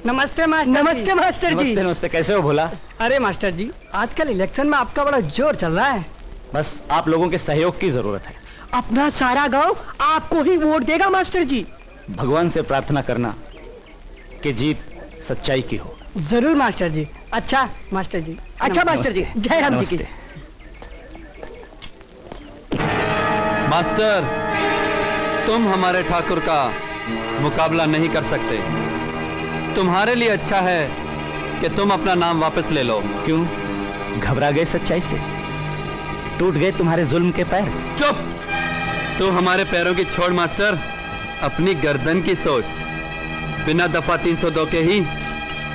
नमस्ते मास्टर। नमस्ते मास्टर जी। नमस्ते नमस्ते, कैसे हो भोला? अरे मास्टर जी, आजकल इलेक्शन में आपका बड़ा जोर चल रहा है। बस आप लोगों के सहयोग की जरूरत है। अपना सारा गांव आपको ही वोट देगा मास्टर जी। भगवान से प्रार्थना करना कि जीत सच्चाई की हो। जरूर मास्टर जी। अच्छा मास्टर जी। अच्छा मास्टर जी, जय राम जी की। मास्टर, तुम हमारे ठाकुर का मुकाबला नहीं कर सकते। तुम्हारे लिए अच्छा है कि तुम अपना नाम वापस ले लो। क्यों, घबरा गए सच्चाई से? टूट गए तुम्हारे जुल्म के पैर? चुप! तू हमारे पैरों की छोड़ मास्टर, अपनी गर्दन की सोच। बिना दफा 302 के ही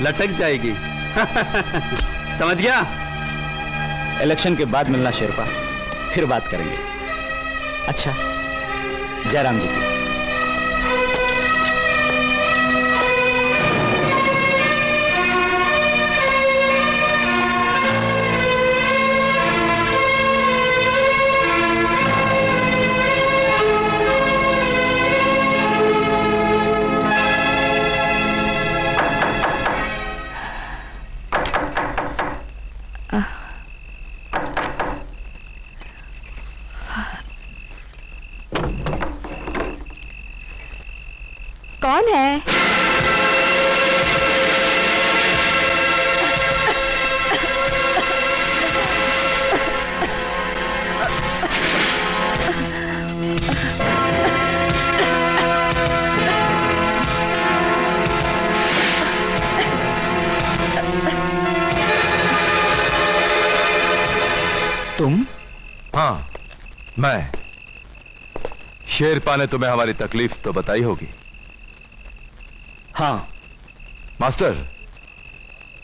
लटक जाएगी। समझ गया? इलेक्शन के बाद मिलना शेरपा, फिर बात करेंगे। अच्छा, जयराम जी की। कौन है? तुम? हाँ, मैं। शेरपा ने तुम्हें हमारी तकलीफ तो बताई होगी। हाँ मास्टर,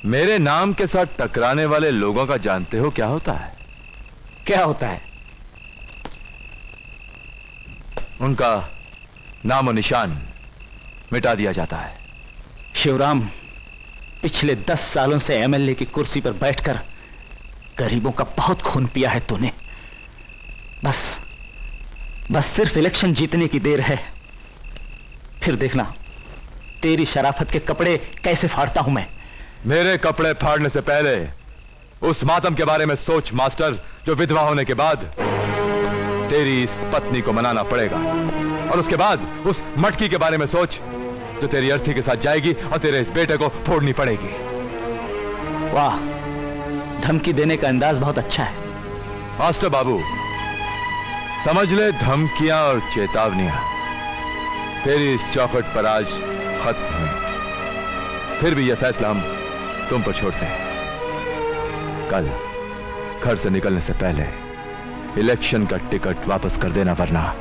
मेरे नाम के साथ टकराने वाले लोगों का जानते हो क्या होता है? क्या होता है? उनका नामो निशान मिटा दिया जाता है। शिवराम, पिछले 10 सालों से एमएलए की कुर्सी पर बैठकर गरीबों का बहुत खून पिया है तूने। बस सिर्फ इलेक्शन जीतने की देर है, फिर देखना तेरी शराफत के कपड़े कैसे फाड़ता हूं मैं। मेरे कपड़े फाड़ने से पहले उस मातम के बारे में सोच मास्टर, जो विधवा होने के बाद तेरी इस पत्नी को मनाना पड़ेगा। और उसके बाद उस मटकी के बारे में सोच, जो तेरी अर्थी के साथ जाएगी और तेरे इस बेटे को फोड़नी पड़ेगी। वाह, धमकी देने का अंदाज बहुत अच्छा है। मास्टर बाबू, समझ ले, धमकियां और चेतावनियां तेरी इस चौखट पर आज खत्म है। फिर भी यह फैसला हम तुम पर छोड़ते हैं। कल घर से निकलने से पहले इलेक्शन का टिकट वापस कर देना, वरना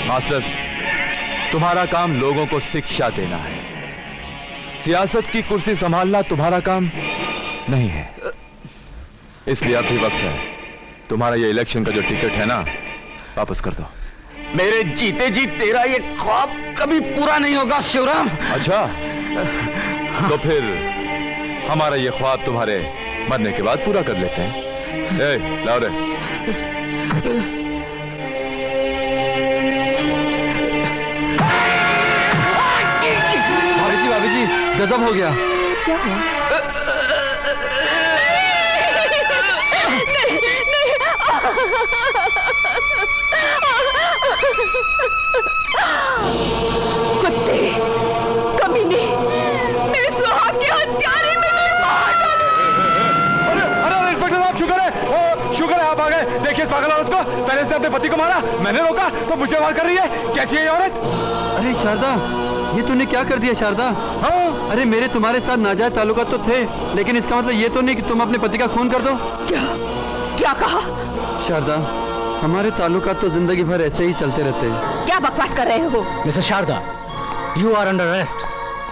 मास्टर, तुम्हारा काम लोगों को शिक्षा देना है। सियासत की कुर्सी संभालना तुम्हारा काम नहीं है। इसलिए अब भी वक्त है, तुम्हारा ये इलेक्शन का जो टिकट है ना, वापस कर दो। मेरे जीते जी तेरा ये ख्वाब कभी पूरा नहीं होगा शिवराम। अच्छा, तो फिर हमारा ये ख्वाब तुम्हारे मरने के बाद पूरा कर लेते हैं। ए, लाओ रे। भाभी जी, गजब हो गया। क्या हुआ? कुत्ते, कमीने, मेरे सुहाग के हत्यारे में मार डाले। अरे इंस्पेक्टर साहब, शुक्र है आप आ गए। देखिए इस पागल औरत को, पहले इसने अपने पति को मारा, मैंने रोका तो मुझे वार कर रही है। कैसी है ये औरत? अरे शारदा, ये तूने क्या कर दिया शारदा? हाँ? अरे मेरे तुम्हारे साथ नाजायज ताल्लुकात तो थे, लेकिन इसका मतलब ये तो नहीं कि तुम अपने पति का खून कर दो। क्या क्या कहा? शारदा, हमारे ताल्लुकात तो जिंदगी भर ऐसे ही चलते रहते हैं। क्या बकवास कर रहे हो? Mrs Sharda, you are under arrest.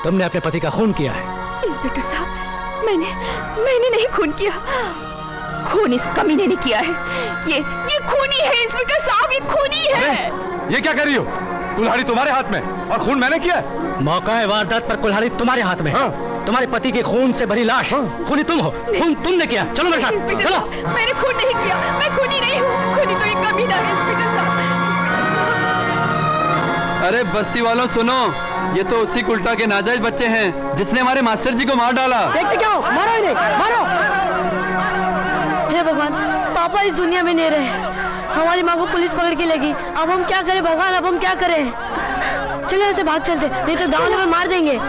तुमने अपने पति का खून किया है। इंस्पेक्टर साहब, मैंने नहीं खून किया। खून इस कमीने ने किया है। ये खूनी है इंस्पेक्टर साहब, ये खूनी है। ये क्या कर रही हो? कुल्हाड़ी तुम्हारे हाथ में और खून मैंने किया है। मौका है वारदात पर कुल्हाड़ी तुम्हारे हाथ में है। तुम्हारे पति के खून से भरी लाश खूनी तुम हो। खून तुमने किया। चलो मेरे साथ, इंस्पेक्टर चलो। साहब, मैंने खून नहीं किया। मैं खूनी नहीं हूँ। खूनी तो ये कमीना है इंस्पेक्टर साहब। अरे बस्ती वालों सुनो, ये तो उसी उल्टा के नाजायज बच्चे हैं जिसने हमारे मास्टर जी को मार डाला। देखते क्या हो? मारो इन्हें, मारो। हे भगवान, पापा इस दुनिया में नहीं रहे। हमारी माँ को पुलिस पकड़ के लगी। अब हम क्या करें भगवान, अब हम क्या करें? चलो ऐसे भाग चलते, नहीं तो गाँव में मार देंगे।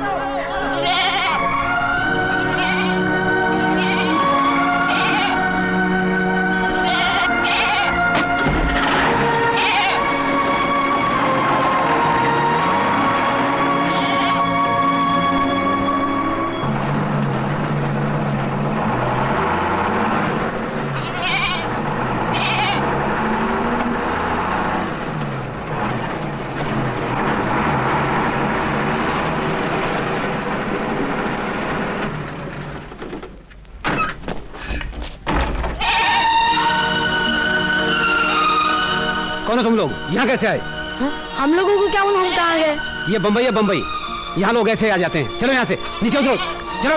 कौन हो तुम लोग? यहाँ कैसे आए? हम लोगों को क्या मालूम हम कहाँ गए? ये बम्बई है, बम्बई। यहाँ लोग ऐसे आ जाते हैं। चलो यहाँ से नीचे उतरो, चलो।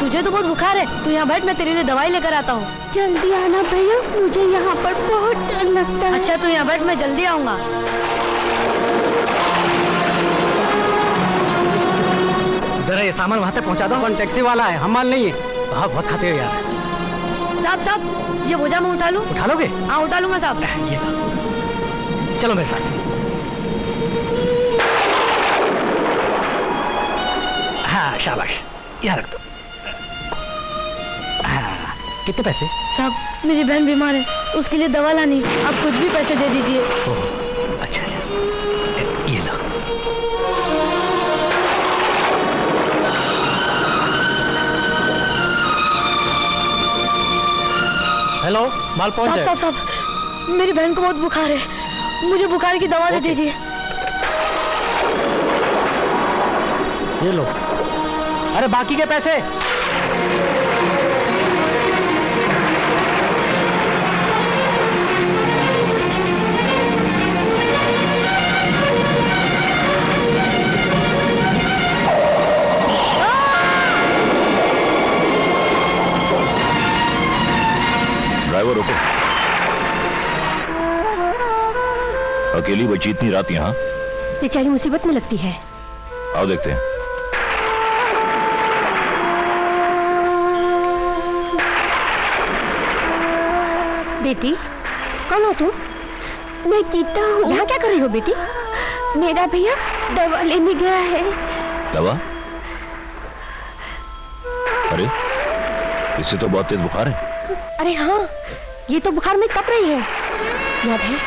तुझे तो बहुत बुखार है, तू यहाँ बैठ, मैं तेरे लिए दवाई लेकर आता हूँ। जल्दी आना भैया, मुझे यहाँ पर बहुत डर लगता है। अच्छा तू यहाँ बैठ, मैं जल्दी आऊंगा। जरा ये सामान वहां तक पहुंचा दो। अपन टैक्सी वाला है, हम माल नहीं है। बहुत बहुत खाते हो यार। साहब, ये बोझा मैं उठा लूँ? उठा लोगे? हाँ उठा लूंगा साहब। ये चलो मेरे साथ। हाँ शाबाश, यहाँ रख दो। हाँ, कितने पैसे? साहब मेरी बहन बीमार है, उसके लिए दवा लानी, आप कुछ भी पैसे दे दीजिए। अच्छा अच्छा, ये लो। हेलो, माल पहुंच गया? साहब, मेरी बहन को बहुत बुखार है, मुझे बुखार की दवा दे दीजिए। ये लो। अरे बाकी के पैसे? ड्राइवर रुको। अकेली बची इतनी रात यहाँ? बेचारी मुसीबत में लगती है। आओ देखते हैं। बेटी, कौन हो तुम? मैं गीता हूँ। यहाँ क्या कर रही हो बेटी? मेरा भैया दवा लेने गया है। दवा? अरे इससे तो बहुत तेज बुखार है। अरे हाँ, ये तो बुखार में तप रही है। याद है,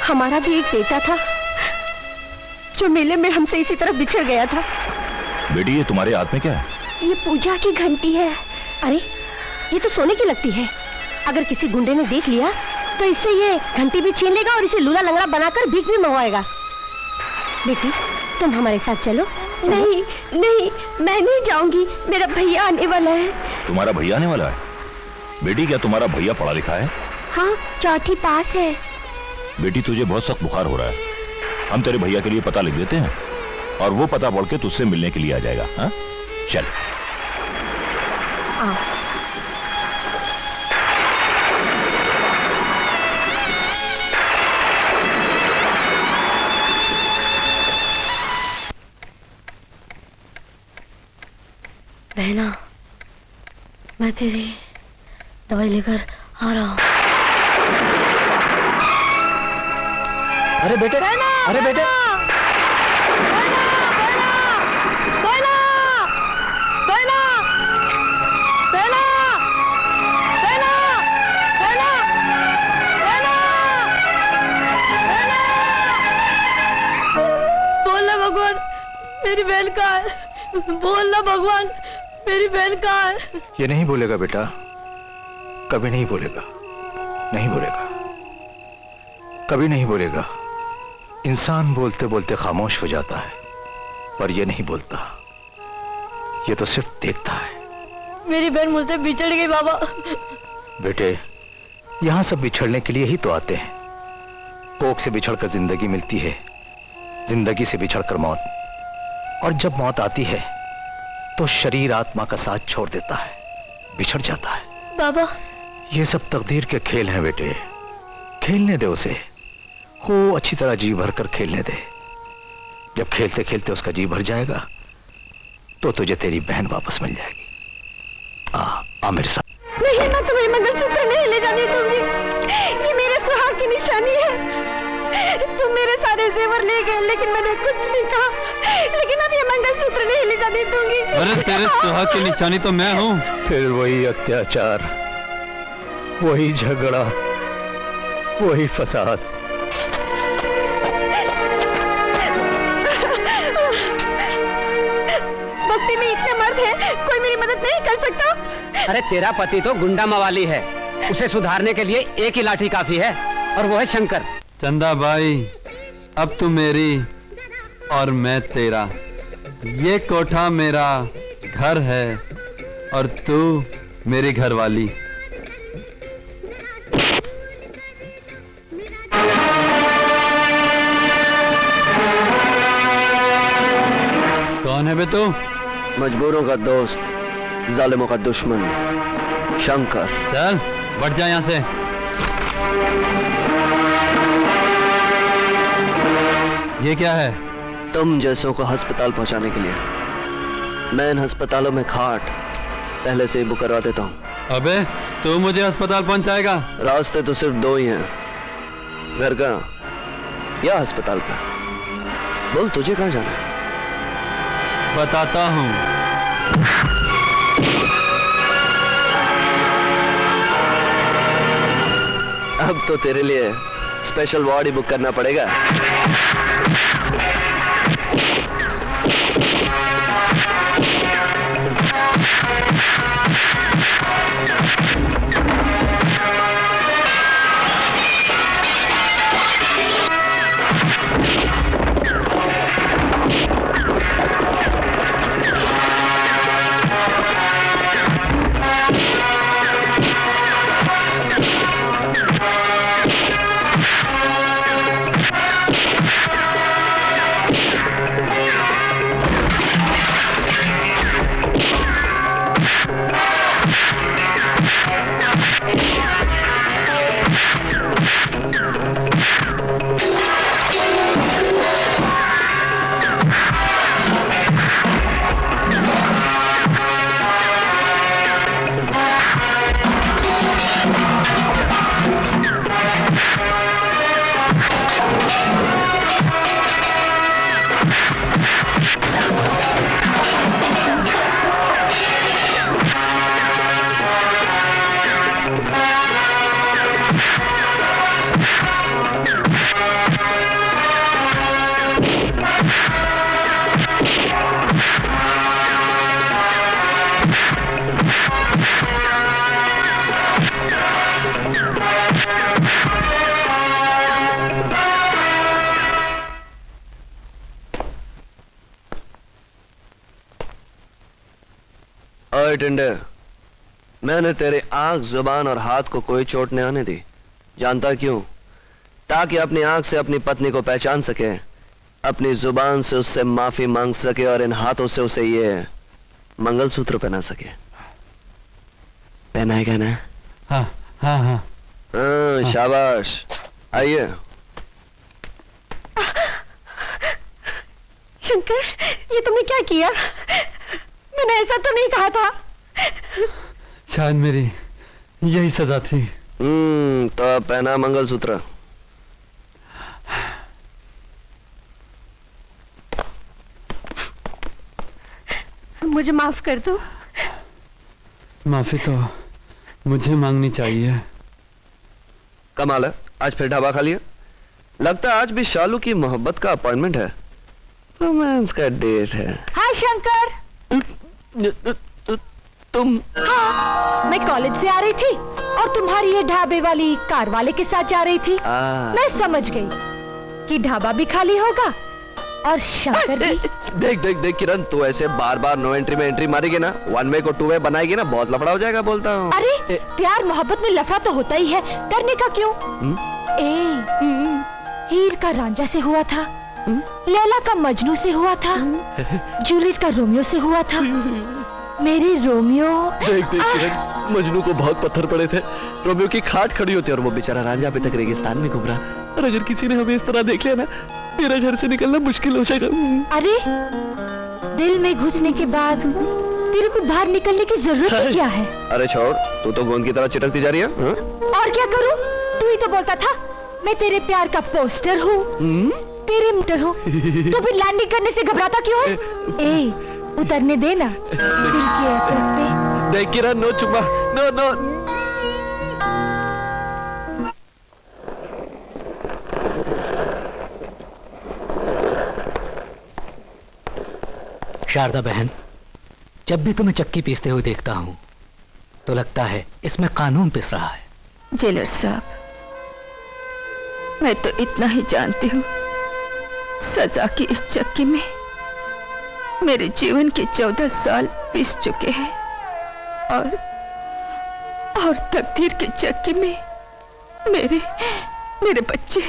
हमारा भी एक बेटा था जो मेले में हमसे इसी तरह बिछड़ गया था। बेटी ये तुम्हारे हाथ में क्या है? ये पूजा की घंटी है। अरे ये तो सोने की लगती है। अगर किसी गुंडे ने देख लिया तो इससे ये घंटी भी छीन लेगा और इसे लूला लंगड़ा बनाकर भीख भी मंगवाएगा। बेटी तुम हमारे साथ चलो। नहीं नहीं, मैं नहीं जाऊंगी, मेरा भैया आने वाला है। तुम्हारा भैया आने वाला है? बेटी क्या तुम्हारा भैया पढ़ा लिखा है? हाँ, चौथी पास है। बेटी तुझे बहुत सख्त बुखार हो रहा है, हम तेरे भैया के लिए पता लिख देते हैं और वो पता पढ़ के तुझसे मिलने के लिए आ जाएगा। हाँ चल। आओ। बहना, मैं तेरी दवाई लेकर आ रहा हूँ। अरे बेटे, अरे बेटे, बोलना भगवान, मेरी बहन कहाँ है? बोलना भगवान, मेरी बहन कहाँ है? ये नहीं बोलेगा बेटा, कभी नहीं बोलेगा, नहीं बोलेगा, कभी नहीं बोलेगा। इंसान बोलते बोलते खामोश हो जाता है, पर ये नहीं बोलता, ये तो सिर्फ देखता है। मेरी बहन मुझसे बिछड़ गई बाबा। बेटे, यहां सब बिछड़ने के लिए ही तो आते हैं। कोख से बिछड़कर जिंदगी मिलती है, जिंदगी से बिछड़कर मौत, और जब मौत आती है तो शरीर आत्मा का साथ छोड़ देता है, बिछड़ जाता है। बाबा, ये सब तकदीर के खेल हैं बेटे, खेलने दे उसे, हो अच्छी तरह जी भर कर खेलने दे। जब खेलते खेलते उसका जी भर जाएगा तो तुझे तेरी बहन वापस मिल जाएगी। आ मेरे साथ। नहीं, मैं तुम्हें मंगलसूत्र नहीं ले जाने दूंगी। ये मेरे सुहाग की निशानी है। तुम मेरे सारे जेवर ले गए, लेकिन मैंने कुछ नहीं कहा। लेकिन अब ये मंगलसूत्र नहीं ले जाने दूंगी। अरे तेरे सुहाग की निशानी तो मैं हूँ। फिर वही अत्याचार, वही झगड़ा, वही फसाद। बस्ती में इतने मर्द हैं, कोई मेरी मदद नहीं कर सकता। अरे तेरा पति तो गुंडा मवाली है, उसे सुधारने के लिए एक ही लाठी काफी है, और वो है शंकर। चंदा भाई, अब तू मेरी और मैं तेरा। ये कोठा मेरा घर है और तू मेरी घरवाली। कौन है बे तू? मजबूरों का दोस्त, जालिमों का दुश्मन, शंकर। चल बढ़ जा यहाँ से। ये क्या है? तुम जैसों को अस्पताल पहुंचाने के लिए। मैं इन अस्पतालों में खाट पहले से ही बुक करवा देता हूँ। अबे तू मुझे अस्पताल पहुंचाएगा? रास्ते तो सिर्फ दो ही हैं, घर का या अस्पताल का। बोल तुझे कहाँ जाना है? बताता हूँ। अब तो तेरे लिए स्पेशल वार्ड ही बुक करना पड़ेगा। टिंडे, मैंने तेरे आंख, जुबान और हाथ को कोई चोट नहीं आने दी। जानता क्यों? ताकि अपनी आंख से अपनी पत्नी को पहचान सके, अपनी जुबान से उससे माफी मांग सके और इन हाथों से उसे ये मंगलसूत्र पहना सके। पहनाएगा ना? हाँ हाँ हाँ हाँ, शाबाश। आइए। शंकर, ये तुमने क्या किया? मैंने ऐसा तो नहीं कहा था। शायद मेरी यही सजा थी। तो अब पहना मंगलसूत्र। मुझे माफ कर दो। माफी तो मुझे मांगनी चाहिए। कमाल है, आज फिर ढाबा खा लिया। लगता है आज भी शालू की मोहब्बत का अपॉइंटमेंट है, रोमांस का डेट है। हाय शंकर। तुम? हाँ, मैं कॉलेज से आ रही थी और तुम्हारी ये ढाबे वाली कार वाले के साथ जा रही थी। मैं समझ गई कि ढाबा भी खाली होगा और शंकर भी। देख देख देख किरण, तू ऐसे बार बार नो एंट्री में एंट्री मारेगी ना, वन वे को टू वे बनाएगी ना, बहुत लफड़ा हो जाएगा बोलता हूँ। अरे प्यार मोहब्बत में लफड़ा तो होता ही है, डरने का क्यों? हीर का रांझा से हुआ था, लैला का मजनू से हुआ था, जूलियट का रोमियो से हुआ था। मेरे रोमियो। देख देख किरण, मजनू को बहुत पत्थर पड़े थे, रोमियो की खाट खड़ी होती और वो बेचारा रांझा अभी तक रेगिस्तान में घूम रहा। और अगर किसी ने हमें इस तरह देख लिया ना, मेरा घर से निकलना मुश्किल हो जाएगा। अरे दिल में घुसने के बाद तेरे को बाहर निकलने की जरूरत क्या है? अरे छोड़, तू तो गोंद की तरह चिटकती जा रही है। और क्या करूं? तू ही तो बोलता था मैं तेरे प्यार का पोस्टर हूँ, तेरे मीटर हूँ, तो फिर लैंडिंग करने से घबराता क्यों है? ए, उतरने देना दिल के एयरपोर्ट पे। देख किरण, नो चुम्मा, नो नो। शारदा बहन, जब भी तुम्हें चक्की पीसते हुए देखता हूं तो लगता है इसमें कानून पिस रहा है। जेलर साहब, मैं तो इतना ही जानती हूँ, सजा की इस चक्की में मेरे जीवन के 14 साल पिस चुके हैं और तकदीर की चक्की में मेरे बच्चे।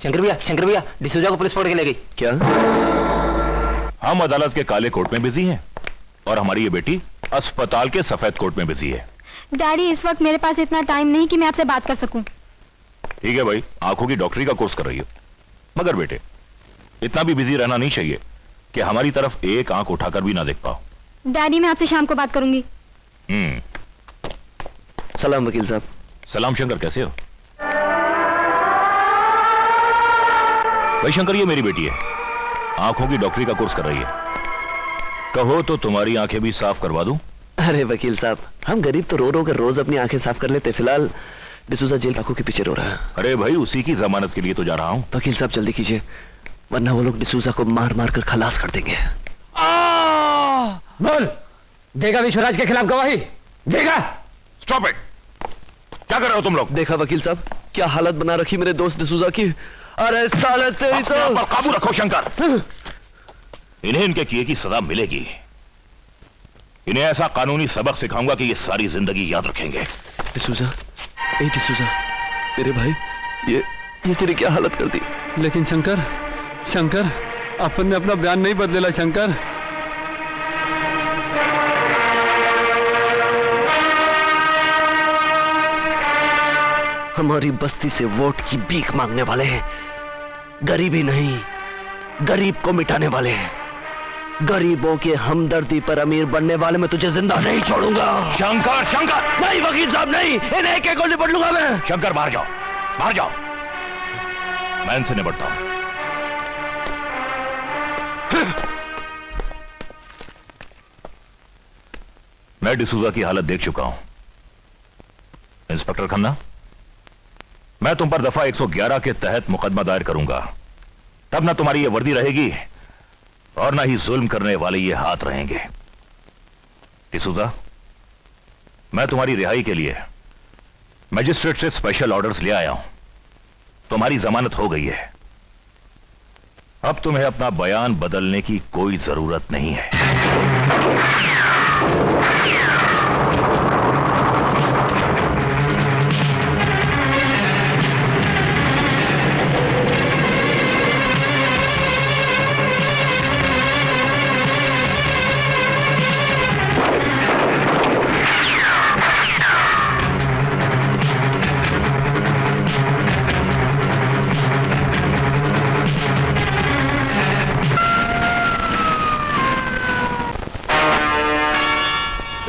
शंकर भैया, डिसूजा को पुलिस पकड़ के ले गई। क्या? हम अदालत के काले कोर्ट में बिजी हैं और हमारी ये बेटी अस्पताल के सफेद कोर्ट में बिजी है। डैडी, इस वक्त मेरे पास इतना टाइम नहीं कि मैं आपसे बात कर सकूं। ठीक है भाई, आंखों की डॉक्टरी का कोर्स कर रही हो, मगर बेटे इतना भी बिजी रहना नहीं चाहिए कि हमारी तरफ एक आंख उठाकर भी ना देख पाओ। डैडी, मैं आपसे शाम को बात करूंगी। सलाम वकील साहब। सलाम शंकर, कैसे हो? भाई शंकर, ये मेरी बेटी है, आंखों की डॉक्टरी का कोर्स कर रही है। कहो तो तुम्हारी आंखें भी साफ करवा दूं? अरे वकील साहब, हम गरीब तो रो रो कर रोज अपनी आंखें साफ कर लेते। फिलहाल डिसूजा जेल आंखों के पीछे रो रहा है। अरे भाई, उसी की जमानत के लिए तो जा रहा हूं। वकील साहब जल्दी कीजिए, वरना वो लोग डिसूजा को मार मार कर खलास कर देंगे। बोल, देगा विश्वराज के खिलाफ गवाही? देगा? Stop it! क्या कर रहे हो तुम लोग? देखा वकील साहब, क्या हालत बना रखी मेरे दोस्त डिसूजा की। अरे साले तेरी तो। अपने आप पर काबू रखो शंकर, इन्हें इनके किए की सजा मिलेगी। इन्हें ऐसा कानूनी सबक सिखाऊंगा कि ये सारी जिंदगी याद रखेंगे। डिसूजा, ए डिसूजा, मेरे भाई, ये तेरी क्या हालत कर दी? लेकिन शंकर, अपन ने अपना बयान नहीं बदलेला शंकर। हमारी बस्ती से वोट की भीख मांगने वाले हैं, गरीबी नहीं, गरीब को मिटाने वाले हैं। गरीबों के हमदर्दी पर अमीर बनने वाले मैं तुझे जिंदा नहीं छोड़ूंगा। शंकर! नहीं वकील साहब, नहीं, इन्हें एक को निपट लूंगा मैं। शंकर, बाहर जाओ, मैं इनसे निपटता हूं। मैं डिसूजा की हालत देख चुका हूं। इंस्पेक्टर खन्ना, मैं तुम पर दफा 111 के तहत मुकदमा दायर करूंगा। तब ना तुम्हारी ये वर्दी रहेगी और ना ही जुल्म करने वाले ये हाथ रहेंगे। डिसूजा, मैं तुम्हारी रिहाई के लिए मजिस्ट्रेट से स्पेशल ऑर्डर्स ले आया हूं। तुम्हारी जमानत हो गई है। अब तुम्हें अपना बयान बदलने की कोई जरूरत नहीं है।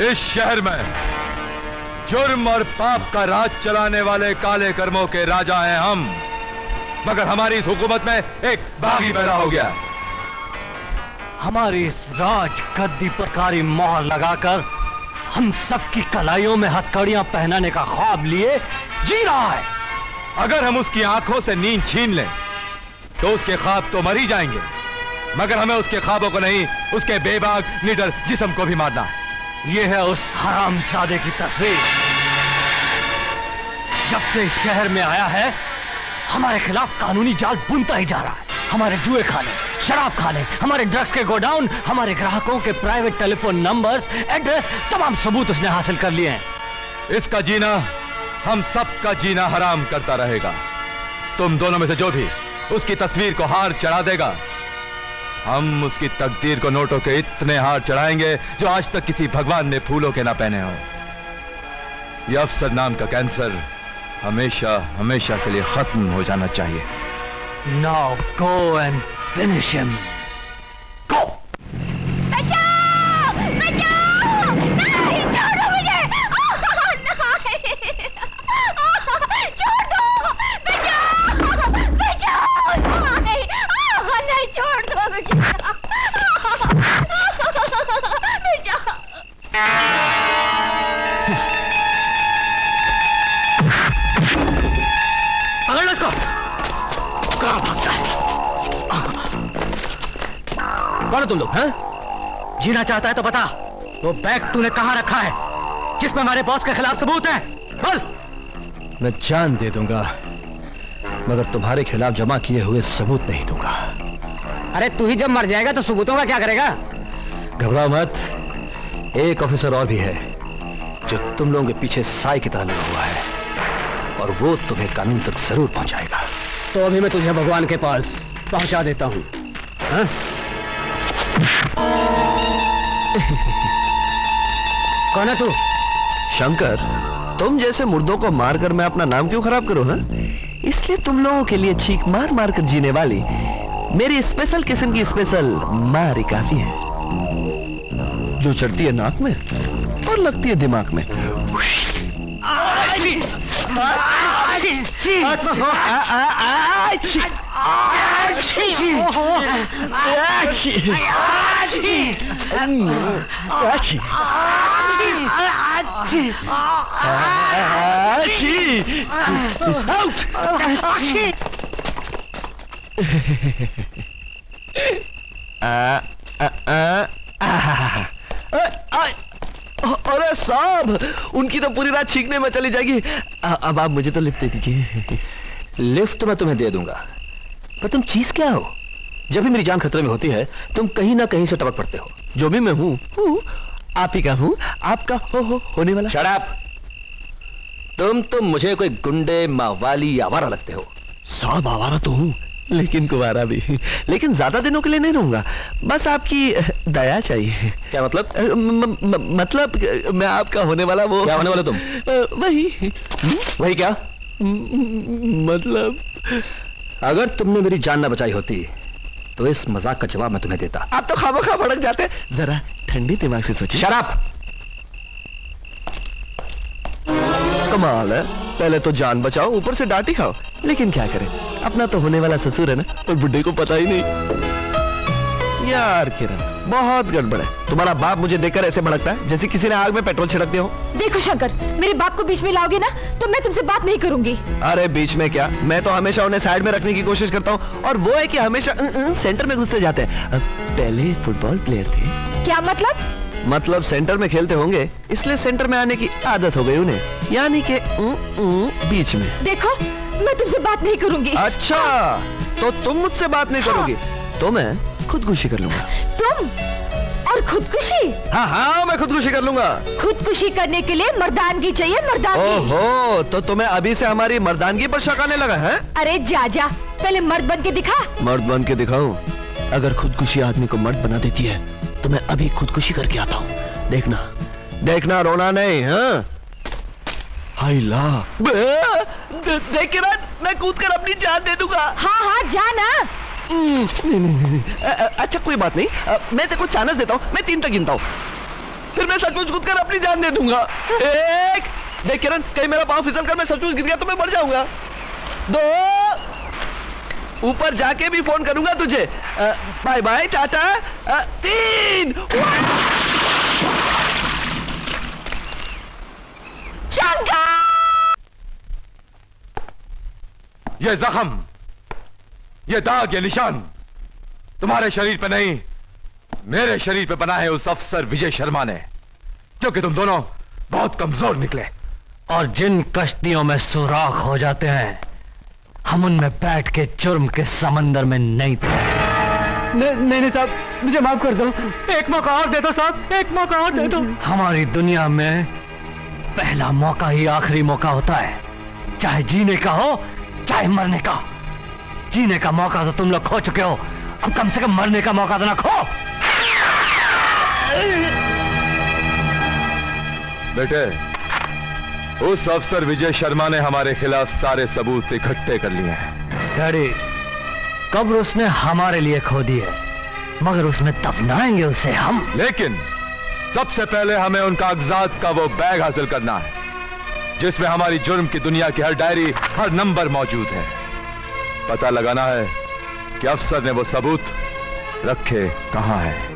इस शहर में जुर्म और पाप का राज चलाने वाले काले कर्मों के राजा हैं हम, मगर हमारी इस हुकूमत में एक बागी पैदा हो गया। हमारी इस राज गद्दी पर कारी मोहर लगाकर हम सबकी कलाइयों में हथकड़ियां पहनाने का ख्वाब लिए जी रहा है। अगर हम उसकी आंखों से नींद छीन लें तो उसके ख्वाब तो मर ही जाएंगे, मगर हमें उसके ख्वाबों को नहीं, उसके बेबाक निडर जिस्म को भी मारना है। यह है उस हरामजादे की तस्वीर। जब से इस शहर में आया है हमारे खिलाफ कानूनी जाल बुनता ही जा रहा है। हमारे जुए खाने, शराब खाने, हमारे ड्रग्स के गोडाउन, हमारे ग्राहकों के प्राइवेट टेलीफोन नंबर्स, एड्रेस, तमाम सबूत उसने हासिल कर लिए हैं। इसका जीना हम सबका जीना हराम करता रहेगा। तुम दोनों में से जो भी उसकी तस्वीर को हार चढ़ा देगा, हम उसकी तकदीर को नोटों के इतने हार चढ़ाएंगे जो आज तक किसी भगवान ने फूलों के ना पहने हो। यह अफसर नाम का कैंसर हमेशा हमेशा के लिए खत्म हो जाना चाहिए। Now go and finish him. Go! बचाओ! बचाओ! नहीं, छोड़ो मुझे! नहीं! छोड़ दो! बचाओ! बचाओ! नहीं! नहीं, छोड़ दो मुझे! बचाओ! पकड़ लो इसको। कहाँ भागता है? कौन हो तुम लोग? हैं? जीना चाहता है तो बता, वो बैग तूने कहाँ रखा है जिसमें हमारे बॉस के खिलाफ सबूत है? बोल। मैं जान दे दूंगा, मगर तुम्हारे खिलाफ जमा किए हुए सबूत नहीं दूंगा। अरे तू ही जब मर जाएगा तो सबूतों का क्या करेगा? घबराओ मत, एक ऑफिसर और भी है जो तुम लोगों के पीछे साई की तरह लगा हुआ है, और वो तुम्हें कानून तक जरूर पहुंचाएगा। तो अभी मैं तुझे भगवान के पास पहुंचा देता हूं। हाँ? कौन है तू? शंकर, तुम जैसे मुर्दों को मारकर मैं अपना नाम क्यों खराब करूं? हाँ, इसलिए तुम लोगों के लिए चीख मार मार कर जीने वाली मेरी स्पेशल किस्म की स्पेशल मारी काफी है, जो चढ़ती है नाक में और लगती है दिमाग में। अरे साहब, उनकी तो पूरी रात छींकने में चली जाएगी। अब आप मुझे तो लिफ्ट दे दीजिए। लिफ्ट मैं तुम्हें दे दूंगा, पर तुम चीज क्या हो? जब भी मेरी जान खतरे में होती है तुम कहीं ना कहीं से टपक पड़ते हो। जो भी मैं हूँ आप ही का हूँ, आपका होने वाला। Shut up! तुम तो मुझे कोई गुंडे, मावाली, आवारा लगते हो। साहब आवारा तो हूँ, लेकिन कुवारा भी। लेकिन ज्यादा दिनों के लिए नहीं रहूंगा, बस आपकी दया चाहिए। क्या मतलब? मतलब मैं आपका होने वाला वो। क्या होने वाले तुम? वही क्या? मतलब अगर तुमने मेरी जान ना बचाई होती तो इस मजाक का जवाब मैं तुम्हें देता। आप तो खामखा भड़क जाते, जरा ठंडी दिमाग से सोचिए। Shut up! कमाल है, पहले तो जान बचाओ, ऊपर से डांट ही खाओ। लेकिन क्या करें, अपना तो होने वाला ससुर है ना, और बुड्ढे को पता ही नहीं। यार किरण, बहुत गड़बड़ है। तुम्हारा बाप मुझे देखकर ऐसे भड़कता है जैसे किसी ने आग में पेट्रोल छिड़क दिया हो। देखो शंकर, मेरे बाप को बीच में लाओगे ना तो मैं तुमसे बात नहीं करूंगी। अरे बीच में क्या, मैं तो हमेशा उन्हें साइड में रखने की कोशिश करता हूँ, और वो है कि हमेशा सेंटर में घुसते जाते हैं। पहले फुटबॉल प्लेयर थे। क्या मतलब? मतलब सेंटर में खेलते होंगे, इसलिए सेंटर में आने की आदत हो गई उन्हें, यानी कि बीच में। देखो, मैं तुमसे बात नहीं करूंगी। अच्छा, तो तुम मुझसे बात नहीं करोगी? तो मैं खुदकुशी कर लूंगा। तुम और खुदकुशी? हाँ हाँ, मैं खुदकुशी कर लूंगा। खुदकुशी करने के लिए मर्दानगी चाहिए, मर्दानगी। ओहो, तो तुम्हें अभी से हमारी मर्दानगी पर शक आने लगा है? अरे जा जा, पहले मर्द बन के दिखा। मर्द बन के दिखाऊं? अगर खुदकुशी आदमी को मर्द बना देती है तो मैं अभी खुदकुशी करके आता हूँ। देखना देखना, रोना नहीं। हाँ, हाय ला, देख के ना, मैं कूद कर अपनी जान दे दूंगा। हाँ हाँ, जा ना। नहीं। अच्छा कोई बात नहीं, मैं तेरे को चांस देता हूँ, मैं 3 तक गिनता हूँ, फिर मैं सचमुच कूद कर अपनी जान दे दूंगा। 1 देख किरण, कहीं मेरा पाँव फिसल कर मैं सचमुच गिर गया तो मैं मर जाऊंगा। 2, ऊपर जाके भी फोन करूंगा तुझे। बाय बाय, टाटा। 3। ये जख्म, ये दाग, ये निशान तुम्हारे शरीर पे नहीं, मेरे शरीर पे बना है उस अफसर विजय शर्मा ने, क्योंकि तुम दोनों बहुत कमजोर निकले। और जिन कश्तियों में सुराख हो जाते हैं, हम उनमें बैठ के जुर्म के समंदर में नहीं थे। नहीं साहब, मुझे माफ कर दो। एक मौका और दे दो साहब, एक मौका और दे दो। हमारी दुनिया में पहला मौका ही आखिरी मौका होता है, चाहे जीने का हो चाहे मरने का। जीने का मौका तो तुम लोग खो चुके हो, अब कम से कम मरने का मौका तो ना खो। बेटे, उस अफसर विजय शर्मा ने हमारे खिलाफ सारे सबूत इकट्ठे कर लिए हैं। डैडी, कब्र उसने हमारे लिए खोदी है, मगर उसमें दफनाएंगे उसे हम। लेकिन सबसे पहले हमें उन कागजात का वो बैग हासिल करना है जिसमें हमारी जुर्म की दुनिया की हर डायरी, हर नंबर मौजूद है। पता लगाना है कि अफसर ने वो सबूत रखे कहां हैं।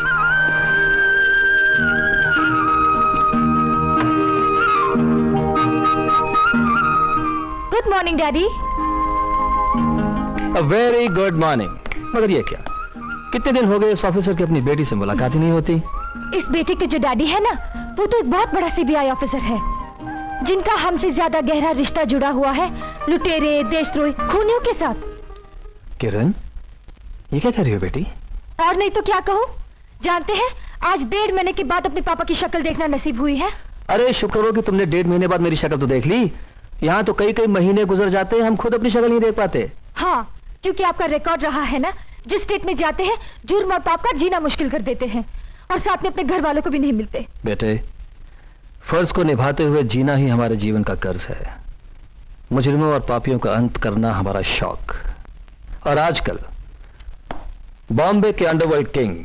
Good morning daddy. Very good morning. मगर ये क्या, कितने दिन हो गए इस ऑफिसर की अपनी बेटी से मुलाकात ही नहीं होती। इस बेटे के जो डैडी है ना, वो तो एक बहुत बड़ा सीबीआई ऑफिसर है, जिनका हमसे ज्यादा गहरा रिश्ता जुड़ा हुआ है लुटेरे, देशद्रोही, खूनियों के साथ। किरण, ये क्या कर रही हो बेटी? और नहीं तो क्या कहूँ। जानते हैं, आज 1.5 महीने के बाद अपने पापा की शक्ल देखना नसीब हुई है। अरे शुक्र हो कि तुमने 1.5 महीने बाद मेरी शक्ल तो देख ली। यहाँ तो कई कई महीने गुजर जाते हैं, हम खुद अपनी शक्ल नहीं देख पाते। हाँ, क्योंकि आपका रिकॉर्ड रहा है ना, जिस स्टेट में जाते हैं जुर्म और पाप का जीना मुश्किल कर देते हैं, और साथ में अपने घर वालों को भी नहीं मिलते। बेटे, फर्ज को निभाते हुए जीना ही हमारे जीवन का कर्ज है। मुजरिमों और पापियों का अंत करना हमारा शौक। और आजकल बॉम्बे के underworld king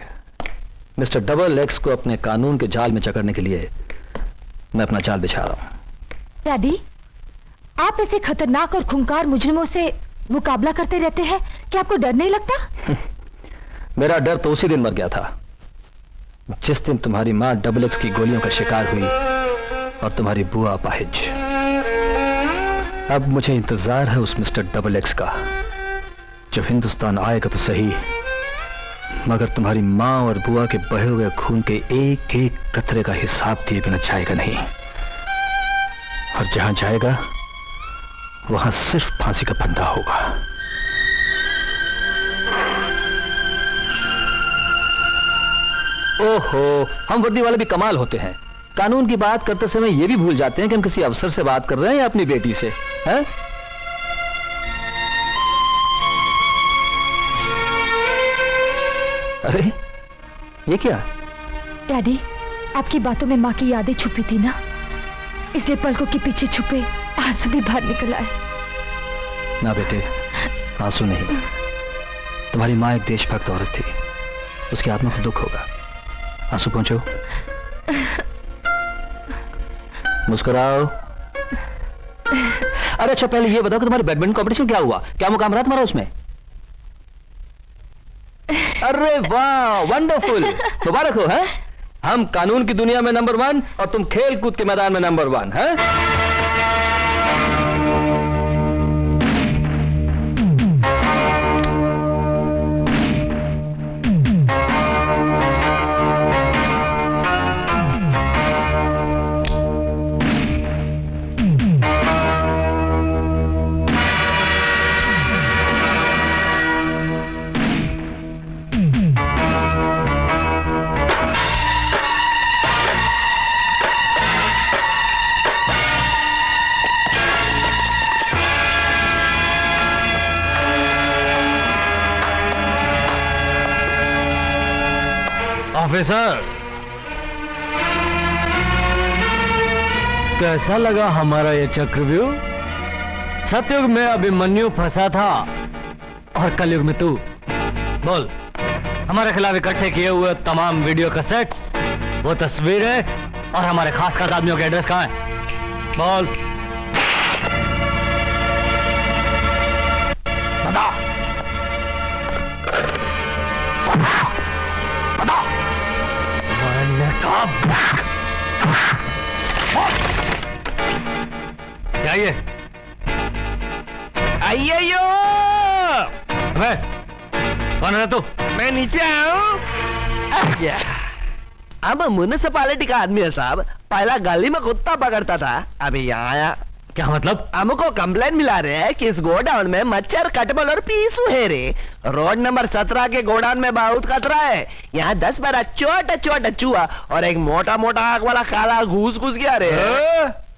mister double x को अपने कानून के जाल में जकड़ने के लिए मैं अपना जाल बिछा रहा हूं। डैडी, आप ऐसे खतरनाक और खूंखार मुजरिमों से मुकाबला करते रहते हैं, क्या आपको डर नहीं लगता? मेरा डर तो उसी दिन मर गया था जिस दिन तुम्हारी मां डबल एक्स की गोलियों का शिकार हुई और तुम्हारी बुआ अपाहिज। अब मुझे इंतजार है उस मिस्टर डबल एक्स का, जो हिंदुस्तान आएगा तो सही, मगर तुम्हारी मां और बुआ के बहे हुए खून के एक एक कतरे का हिसाब दिए बिना जाएगा नहीं। और जहां जाएगा वहां सिर्फ फांसी का फंदा होगा। ओहो, हम वर्दी वाले भी कमाल होते हैं। कानून की बात करते समय ये भी भूल जाते हैं कि हम किसी अफसर से बात कर रहे हैं या अपनी बेटी से, हैं? अरे ये क्या? डैडी, आपकी बातों में माँ की यादें छुपी थी ना, इसलिए पलकों के पीछे छुपे आंसू भी बाहर निकल आए। ना बेटे, आंसू नहीं। तुम्हारी माँ एक देशभक्त औरत थी, उसकी आत्मा को दुख होगा। आंसू पहुंचो, मुस्कुराओ। अरे अच्छा, पहले ये बताओ कि तुम्हारे बैडमिंटन कॉम्पिटिशन क्या हुआ? क्या मुकाम रहा तुम्हारा उसमें? अरे वाह, वंडरफुल, मुबारक हो। है हम कानून की दुनिया में नंबर 1 और तुम खेल कूद के मैदान में नंबर 1 है। ऑफिसर, कैसा लगा हमारा ये चक्रव्यूह? सतयुग में अभिमन्यु फंसा था और कलयुग में तू। बोल, हमारे खिलाफ इकट्ठे किए हुए तमाम वीडियो कैसेट्स, वो तस्वीरें और हमारे खास खास आदमियों के एड्रेस कहाँ है? बोल। बता। बता। मैंने कहा क्या ये? आइयो, अबे, कौन है तू? मैं नीचे आया हूँ। अब म्युनिसिपालिटी का आदमी है साहब। पहला गली में कुत्ता पकड़ता था, अभी यहाँ आया। क्या मतलब? हमको कंप्लेन मिला रहे हैं कि इस गोडाउन में मच्छर, कटबल और पीसू है रे। रोड नंबर 17 के गोडाउन में बहुत कचरा है। यहाँ 10-12 छोटा छोटा चूहा और एक मोटा मोटा आग वाला काला घुस गया रे।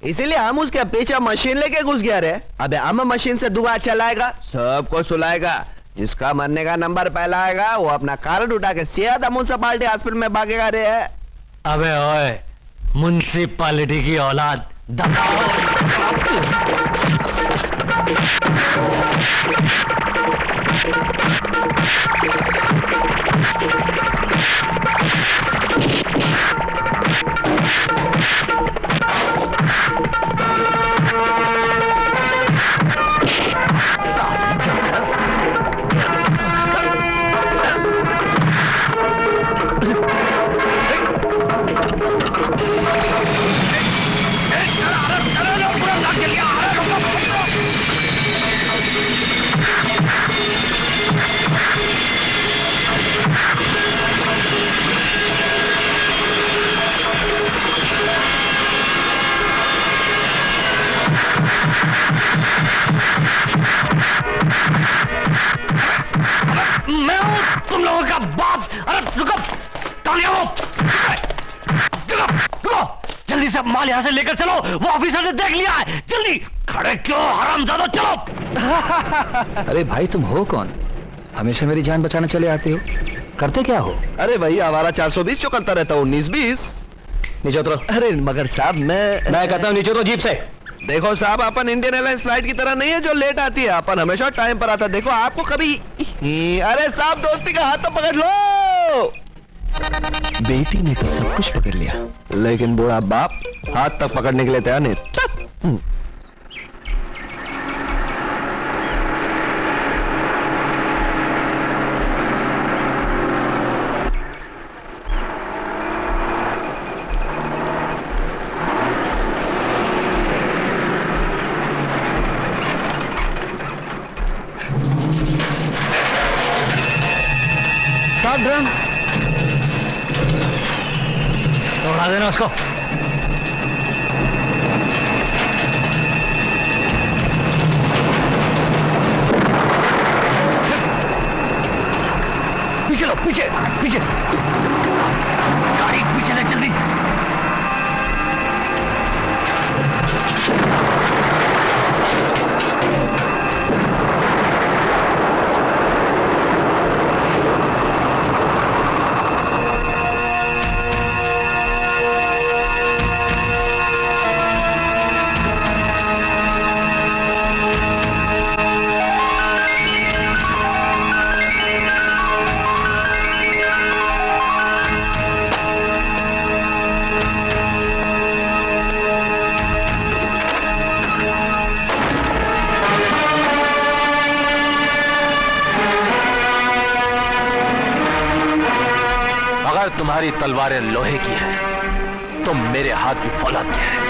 इसीलिए हम उसके पीछे मशीन लेके घुस गया रे। अबे हम मशीन से धुआं चलाएगा, सबको सुलाएगा। जिसका मरने का नंबर पहला आएगा वो अपना कार उठा के सीधा म्युनिसिपालिटी हॉस्पिटल में भागेगा रे। अबे ओए, म्युनिसिपालिटी की औलाद, मैं हूं तुम लोगों का बाप। अरे रुको, रुको, जल्दी से माल यहां से लेकर चलो। वो ऑफिसर ने देख लिया है। जल्दी खड़े क्यों हरामजादो, चलो। अरे भाई तुम हो कौन? हमेशा मेरी जान बचाने चले आते हो, करते क्या हो? अरे भाई हमारा 420 जो करता रहता हूँ, 19-20। नीचे उतरो। अरे मगर साहब मैं कहता हूँ नीचे उतरो जीप से। देखो साहब, अपन इंडियन एयरलाइंस फ्लाइट की तरह नहीं है जो लेट आती है। अपन हमेशा टाइम पर आता है। देखो आपको कभी अरे साहब, दोस्ती का हाथ तो पकड़ लो। बेटी ने तो सब कुछ पकड़ लिया, लेकिन बूढ़ा बाप हाथ तक पकड़ने के लिए तैयार नहीं। ड्रम उड़ा देना उसको। पीछे लो, पीछे पीछे, गाड़ी पीछे ले जल्दी। तुम्हारी तलवारें लोहे की है तो मेरे हाथ भी फौलाद के हैं।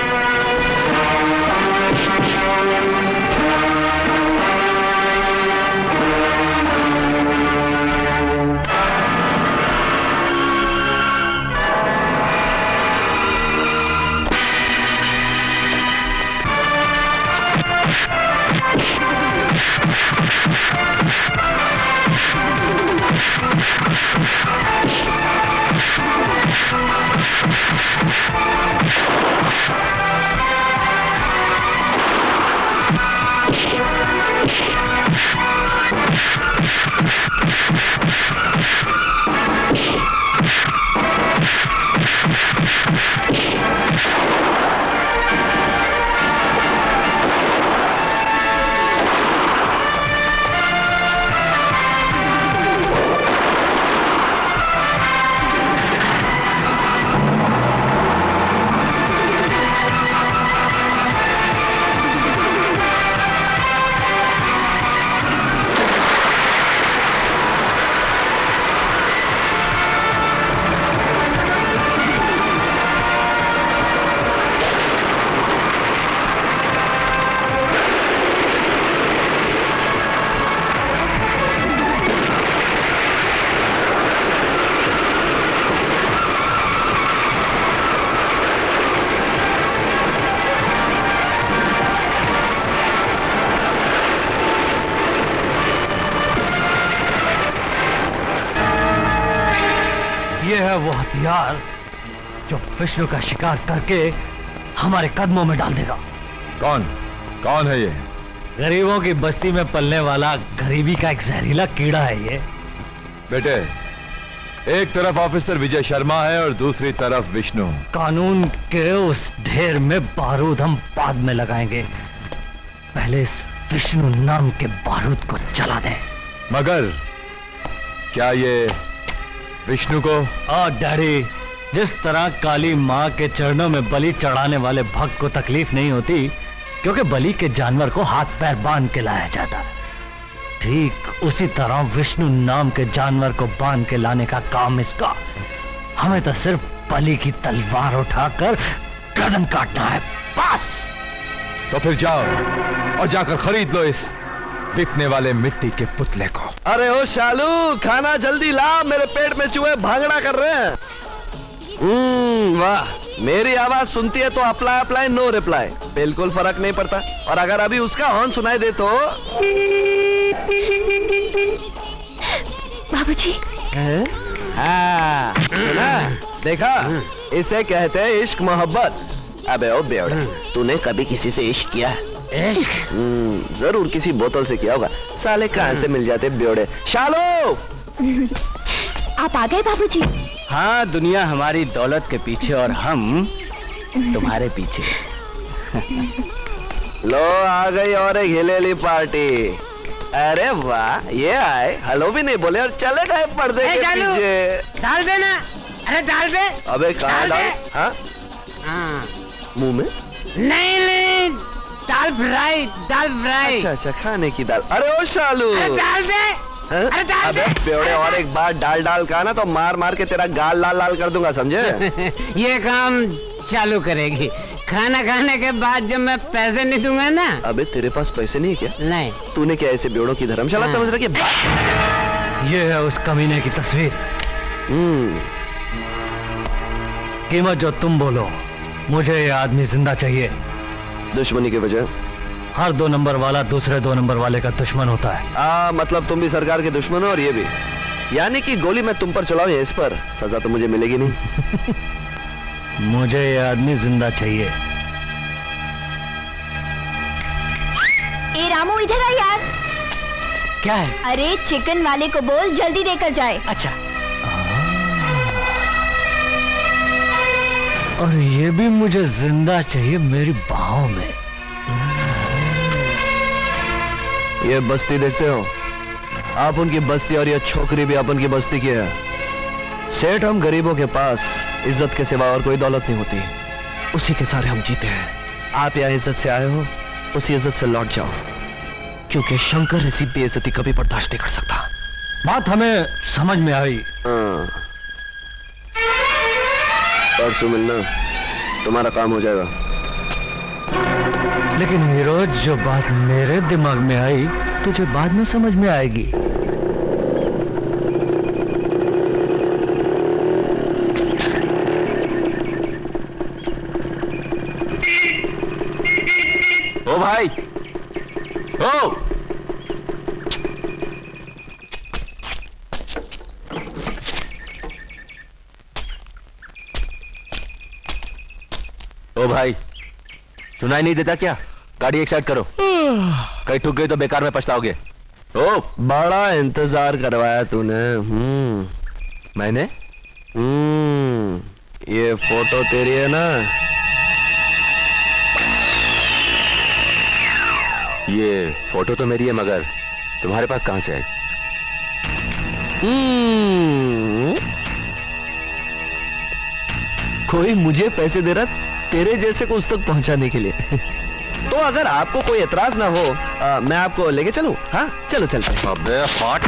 ये है वो हथियार जो विष्णु का शिकार करके हमारे कदमों में डाल देगा। कौन कौन है ये? गरीबों की बस्ती में पलने वाला गरीबी का एक जहरीला कीड़ा है ये। बेटे, एक तरफ ऑफिसर विजय शर्मा है और दूसरी तरफ विष्णु। कानून के उस ढेर में बारूद हम बाद में लगाएंगे, पहले इस विष्णु नाम के बारूद को जला दें। मगर क्या ये विष्णु को? डैडी, जिस तरह काली माँ के चरणों में बलि चढ़ाने वाले भक्त को तकलीफ नहीं होती क्योंकि बलि के जानवर को हाथ पैर बांध के लाया जाता है, ठीक उसी तरह विष्णु नाम के जानवर को बांध के लाने का काम इसका। हमें तो सिर्फ बलि की तलवार उठाकर गर्दन काटना है, बस। तो फिर जाओ और जाकर खरीद लो इस बिकने वाले मिट्टी के पुतले को। अरे ओ शालू, खाना जल्दी ला, मेरे पेट में चूहे भागना कर रहे हैं। वाह, मेरी आवाज सुनती है तो अप्लाई अप्लाई नो रिप्लाई, बिल्कुल फर्क नहीं पड़ता। और अगर अभी उसका हॉर्न सुनाई दे तो बाबूजी। हाँ, सुना? देखा, इसे कहते हैं इश्क मोहब्बत। अबे ओ बेवड़ा, तूने कभी किसी से इश्क किया है? इश्क? जरूर किसी बोतल से किया होगा। साले कहाँ से मिल जाते बेवड़े। शालो, आप आ गए बाबूजी? हाँ, दुनिया हमारी दौलत के पीछे और हम तुम्हारे पीछे। लो आ गई और एक हिलेली पार्टी। अरे वाह, ये आए, हेलो भी नहीं बोले और चले गए पर्दे के पीछे। डाल दे ना। अरे डाल दे। अबे कहाँ डाल? हाँ? मुंह में? नहीं, दाल फ्राई, दाल फ्राई। अच्छा अच्छा, खाने की दाल। अरे ओ शालू, डाल दे। अरे अबे बेवड़े, और एक बार डाल डाल का ना तो मार मार के तेरा गाल लाल लाल कर दूंगा, समझे? ये काम चालू करेगी खाना खाने के बाद जब मैं पैसे नहीं दूंगा ना। अबे तेरे पास पैसे नहीं है क्या? नहीं। तूने क्या ऐसे बेवड़ों की धर्मशाला समझ रखी है? ये है उस कमीने की तस्वीर। कीमत जो तुम बोलो, मुझे ये आदमी जिंदा चाहिए। दुश्मनी की वजह? हर 2 नंबर वाला दूसरे 2 नंबर वाले का दुश्मन होता है। मतलब तुम भी सरकार के दुश्मन हो और ये भी, यानी कि गोली मैं तुम पर चलाऊं इस पर सजा तो मुझे मिलेगी नहीं। मुझे ये आदमी जिंदा चाहिए। ए रामू, इधर आ यार। क्या है? अरे चिकन वाले को बोल जल्दी देकर जाए। अच्छा। और ये भी मुझे जिंदा चाहिए मेरी बाहों में। ये बस्ती देखते हो आप, उनकी बस्ती, और ये छोकरी भी अपन की बस्ती की है। सेठ, हम गरीबों के पास इज्जत के सिवा और कोई दौलत नहीं होती, उसी के सारे हम जीते हैं। आप यहाँ इज्जत से आए हो, उसी इज्जत से लौट जाओ, क्योंकि शंकर ऐसी बेइज्जती कभी बर्दाश्त नहीं कर सकता। बात हमें समझ में आई। परसों मिलना, तुम्हारा काम हो जाएगा। लेकिन हीरो, जो बात मेरे दिमाग में आई तुझे बाद में समझ में आएगी। ओ भाई, ओ भाई, सुनाई नहीं देता क्या? गाड़ी एक साइड करो, कहीं ठुक गई तो बेकार में पछताओगे। ओ, बड़ा इंतजार करवाया तूने। मैंने? ये फोटो तेरी है ना? ये फोटो तो मेरी है, मगर तुम्हारे पास कहां से आई? कोई मुझे पैसे दे रहा तेरे जैसे को उस तक पहुंचाने के लिए। तो अगर आपको कोई एतराज ना हो, मैं आपको लेके चलूं? हाँ, चलो चलते हैं। अबे हट।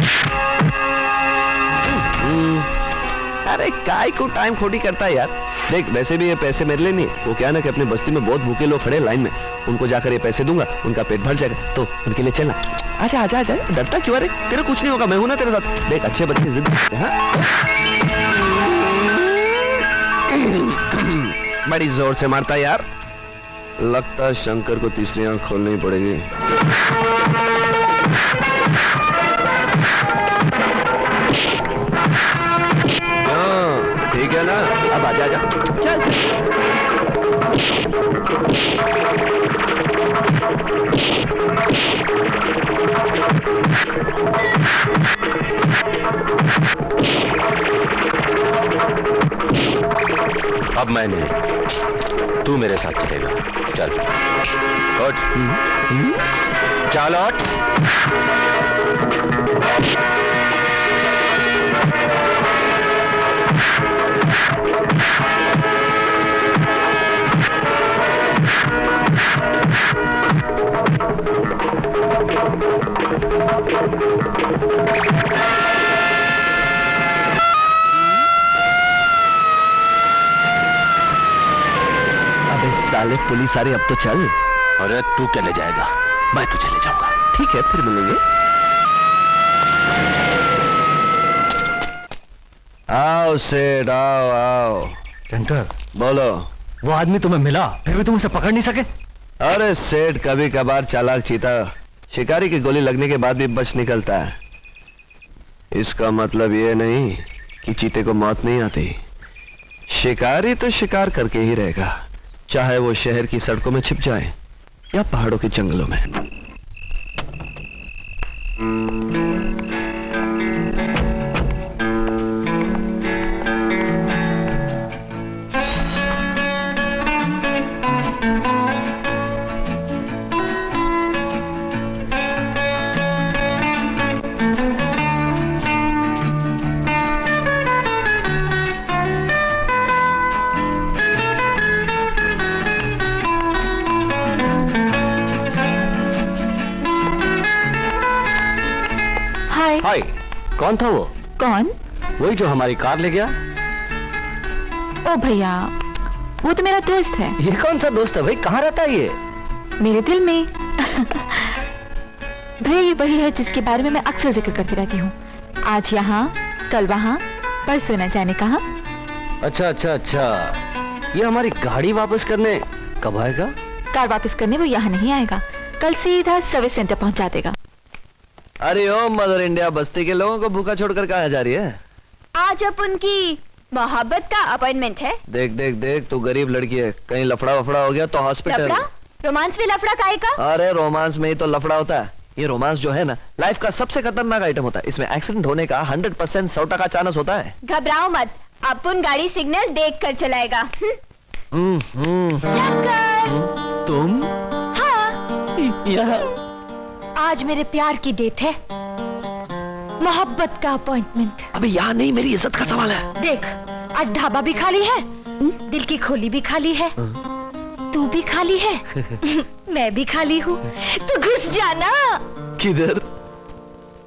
अरे काय को टाइम खोटी करता है यार। देख, वैसे भी ये पैसे मेरे लिए नहीं, वो क्या ना कि अपनी बस्ती में बहुत भूखे लोग खड़े लाइन में, उनको जाकर ये पैसे दूंगा, उनका पेट भर जाएगा, तो उनके लिए चलना। आजा आजा आजा, डरता क्यों? अरे तेरा कुछ नहीं होगा, मैं हूं ना तेरे साथ। देख, अच्छे बच्चे जिद करते हैं। बड़ी जोर से मारता यार, लगता है शंकर को तीसरी आंख खोलनी पड़ेगी। हाँ, ना, अब आजा आजा, चल चल। अब मैं नहीं, तू मेरे साथ चलेगा। चल उठ, चल उठ। अबे साले पुलिस आ रही, अब तो चल। अरे तू क्या ले जाएगा, मैं तुझे ले जाऊंगा। ठीक है, फिर मिलेंगे। आओ सेठ, आओ आओ। सेंटर, बोलो। वो आदमी तुम्हें मिला, फिर भी तुम उसे पकड़ नहीं सके? अरे सेठ, कभी कभार चालाक चीता शिकारी की गोली लगने के बाद भी बच निकलता है। इसका मतलब ये नहीं कि चीते को मौत नहीं आती। शिकारी तो शिकार करके ही रहेगा, चाहे वो शहर की सड़कों में छिप जाए या पहाड़ों के जंगलों में। हाय, कौन था वो? कौन? वही जो हमारी कार ले गया। ओ भैया, वो तो मेरा दोस्त है। ये कौन सा दोस्त है भाई, कहाँ रहता है ये? मेरे दिल में। भैया ये वही है जिसके बारे में मैं अक्सर जिक्र करती रहती हूँ। आज यहाँ, कल वहाँ, परसों न जाने कहाँ। अच्छा अच्छा अच्छा, ये हमारी गाड़ी वापस करने कब आएगा? कार वापस करने वो यहाँ नहीं आएगा, कल सीधा सर्विस सेंटर पहुँचा देगा। अरे ओ मदर इंडिया, बस्ती के लोगों को भूखा छोड़कर कहाँ जा रही है? आज अब उनकी मोहब्बत का अपॉइंटमेंट है। देख देख देख, तू गरीब लड़की है, कहीं लफड़ा वफड़ा हो गया तो हॉस्पिटल। लफड़ा? रोमांस में लफड़ा काहे का? अरे रोमांस में ही तो लफड़ा होता है। ये रोमांस जो है ना, लाइफ का सबसे खतरनाक आइटम होता है। इसमें एक्सीडेंट होने का 100% 100% चांस होता है। घबराओ मत, अपन गाड़ी सिग्नल देख कर चलाएगा। तुम? हाँ, आज मेरे प्यार की डेट है, मोहब्बत का अपॉइंटमेंट। अबे यहाँ नहीं, मेरी इज्जत का सवाल है। देख, आज ढाबा भी खाली है, दिल की खोली भी खाली है, तू भी खाली है, मैं भी खाली हूँ, तो घुस जाना। किधर?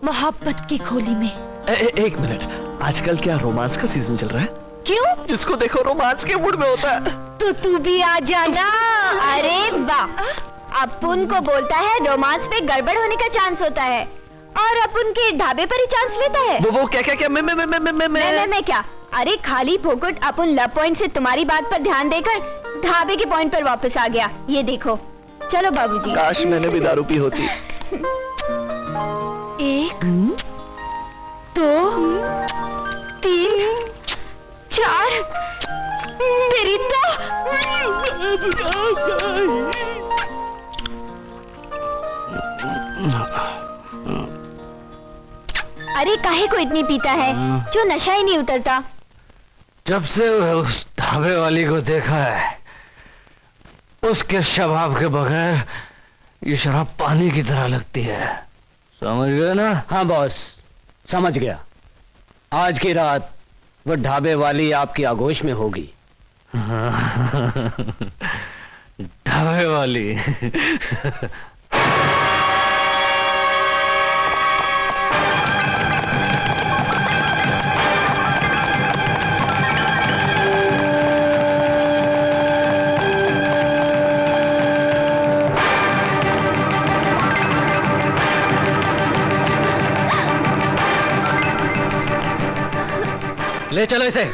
मोहब्बत की खोली में। एक मिनट, आजकल क्या रोमांस का सीजन चल रहा है? क्यों? जिसको देखो रोमांस के मूड में होता है। तो तू भी आ जाना। अरे वाह, अपुन को बोलता है रोमांस पे गड़बड़ होने का चांस होता है, और अपुन के ढाबे पर ही चांस लेता है। वो क्या मैं क्या? अरे खाली फोकट अपुन लव पॉइंट से तुम्हारी बात पर ध्यान देकर ढाबे के पॉइंट पर वापस आ गया। ये देखो, चलो बाबूजी। काश मैंने भी दारू पी होती। 1 2 3 4 तेरी तो। अरे काहे को इतनी पीता है, जो नशा ही नहीं उतरता। जब से उस ढाबे वाली को देखा है, उसके शबाब के बगैर ये शराब पानी की तरह लगती है। समझ गए ना? हाँ बॉस, समझ गया। आज की रात वो ढाबे वाली आपकी आगोश में होगी। ढाबे वाली। ले चलो इसे।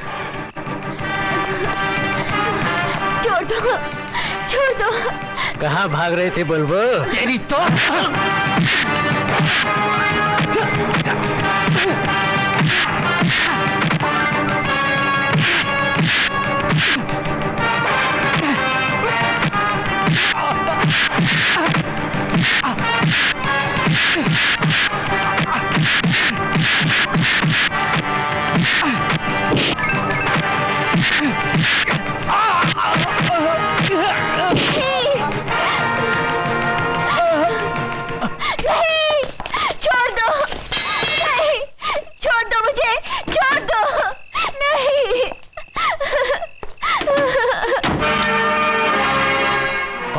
छोड़ दो, छोड़ दो। कहाँ भाग रहे थे बुलबुल? तेरी तो।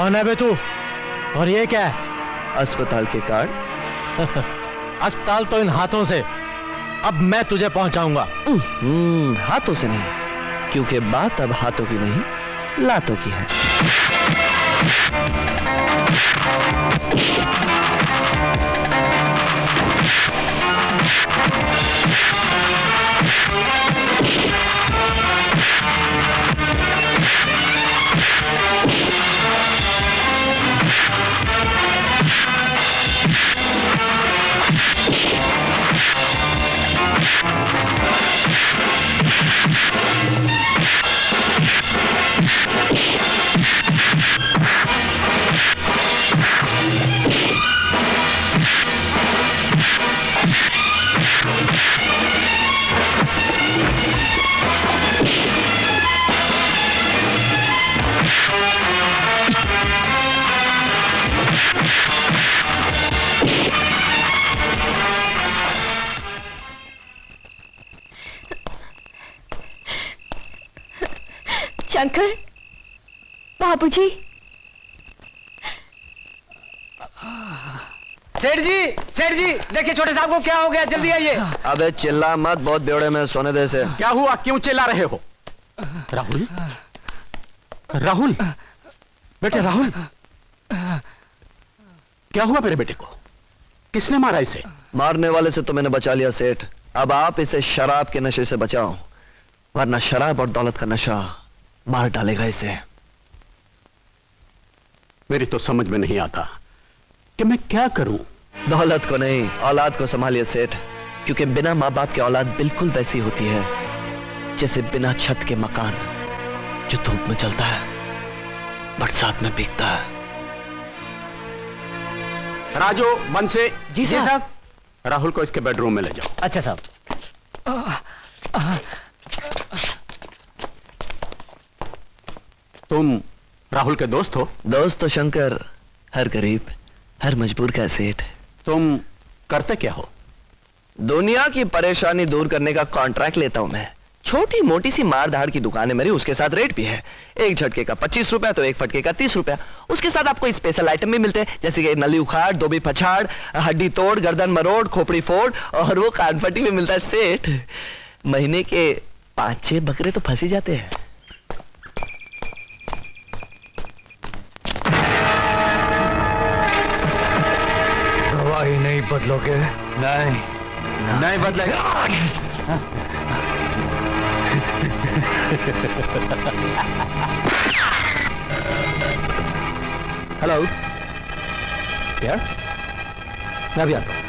कौन है बे तू? और ये क्या है? अस्पताल के कार्ड। अस्पताल तो इन हाथों से, अब मैं तुझे पहुंचाऊंगा। हाथों से नहीं, क्योंकि बात अब हाथों की नहीं लातों की है। शंकर, बाबूजी। सेठ जी देखिए छोटे साहब को क्या हो गया, जल्दी आइए। अबे चिल्ला मत, बहुत बेवड़े में सोने दे से। क्या हुआ, क्यों चिल्ला रहे हो? राहुल, राहुल, बेटे राहुल, क्या हुआ मेरे बेटे को? किसने मारा इसे? मारने वाले से तो मैंने बचा लिया सेठ, अब आप इसे शराब के नशे से बचाओ, वरना शराब और दौलत का नशा मार डालेगा इसे। मेरी तो समझ में नहीं आता कि मैं क्या करूं। दौलत को नहीं, औलाद को संभालिए सेठ, क्योंकि बिना माँ बाप की औलाद बिल्कुल वैसी होती है जैसे बिना छत के मकान, जो धूप में जलता है बरसात में भीगता है। राजू, मन से। जी साहब। राहुल को इसके बेडरूम में ले जाओ। अच्छा साहब। तुम राहुल के दोस्त हो? दोस्त तो शंकर हर गरीब हर मजबूर का सेठ। तुम करते क्या हो? दुनिया की परेशानी दूर करने का कॉन्ट्रैक्ट लेता हूं मैं। छोटी मोटी सी मार धाड़ की दुकान है मेरी, उसके साथ रेट भी है। एक झटके का 25 रुपया तो एक फटके का 30 रुपया। उसके साथ आपको स्पेशल आइटम भी मिलते हैं, जैसे कि नली उखाड़, धोबी पछाड़, हड्डी तोड़, गर्दन मरोड़, खोपड़ी फोड़, और वो कानफटी भी मिलता है सेठ। महीने के 5-6 बकरे तो फंसी जाते हैं। गवाही नहीं बदलोगे? नहीं बदलेगा। हेलो, क्या? मैं अभी आता हूं।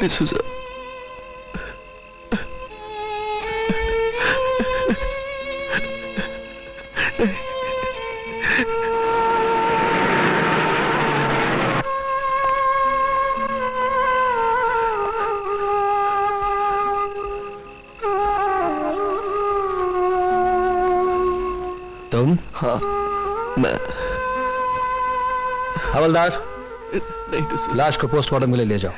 डिसूजा, तुम? हाँ मैं। हवलदार, नहीं डिसूजा। लाश को पोस्टमार्टम के लिए ले जाओ।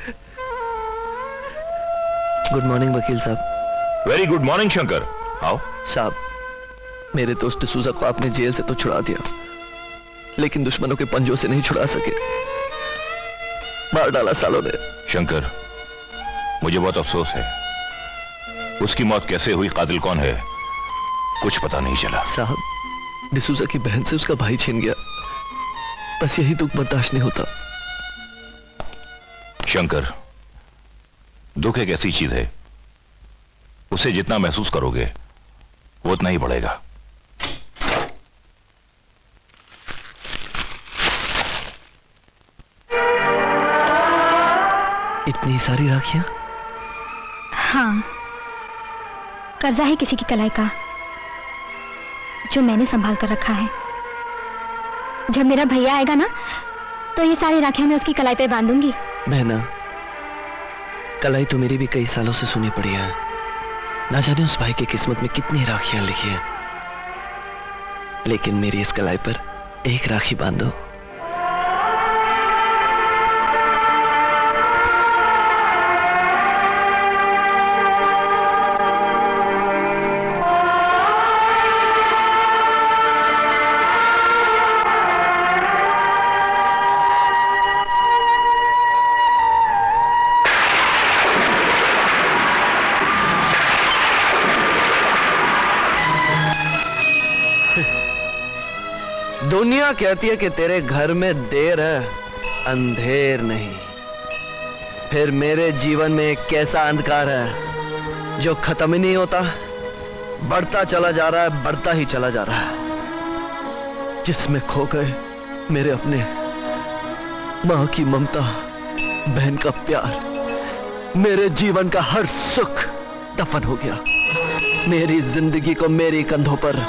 गुड मॉर्निंग वकील साहब। Very good morning Shankar. आओ। साहब, मेरे दोस्त डिसूजा को आपने जेल से तो छुड़ा दिया, लेकिन दुश्मनों के पंजों से नहीं छुड़ा सके। मार डाला सालों ने। शंकर, मुझे बहुत अफसोस है। उसकी मौत कैसे हुई, कातिल कौन है, कुछ पता नहीं चला। साहब, डिसूजा की बहन से उसका भाई छीन गया, बस यही दुख बर्दाश्त नहीं होता। शंकर, दुख एक ऐसी चीज है, उसे जितना महसूस करोगे वो उतना ही बढ़ेगा। इतनी सारी राखियां? हाँ, कर्जा है किसी की कलाई का जो मैंने संभाल कर रखा है। जब मेरा भैया आएगा ना, तो ये सारी राखियां मैं उसकी कलाई पे बांधूंगी। बहना, कलाई तो मेरी भी कई सालों से सुनी पड़ी है। ना जाने उस भाई की किस्मत में कितनी राखियां लिखी है। लेकिन मेरी इस कलाई पर एक राखी बांधो। दुनिया कहती है कि तेरे घर में देर है, अंधेर नहीं। फिर मेरे जीवन में एक कैसा अंधकार है जो खत्म ही नहीं होता, बढ़ता चला जा रहा है, बढ़ता ही चला जा रहा है, जिसमें खो गए मेरे अपने मां की ममता, बहन का प्यार, मेरे जीवन का हर सुख दफन हो गया। मेरी जिंदगी को मेरी कंधों पर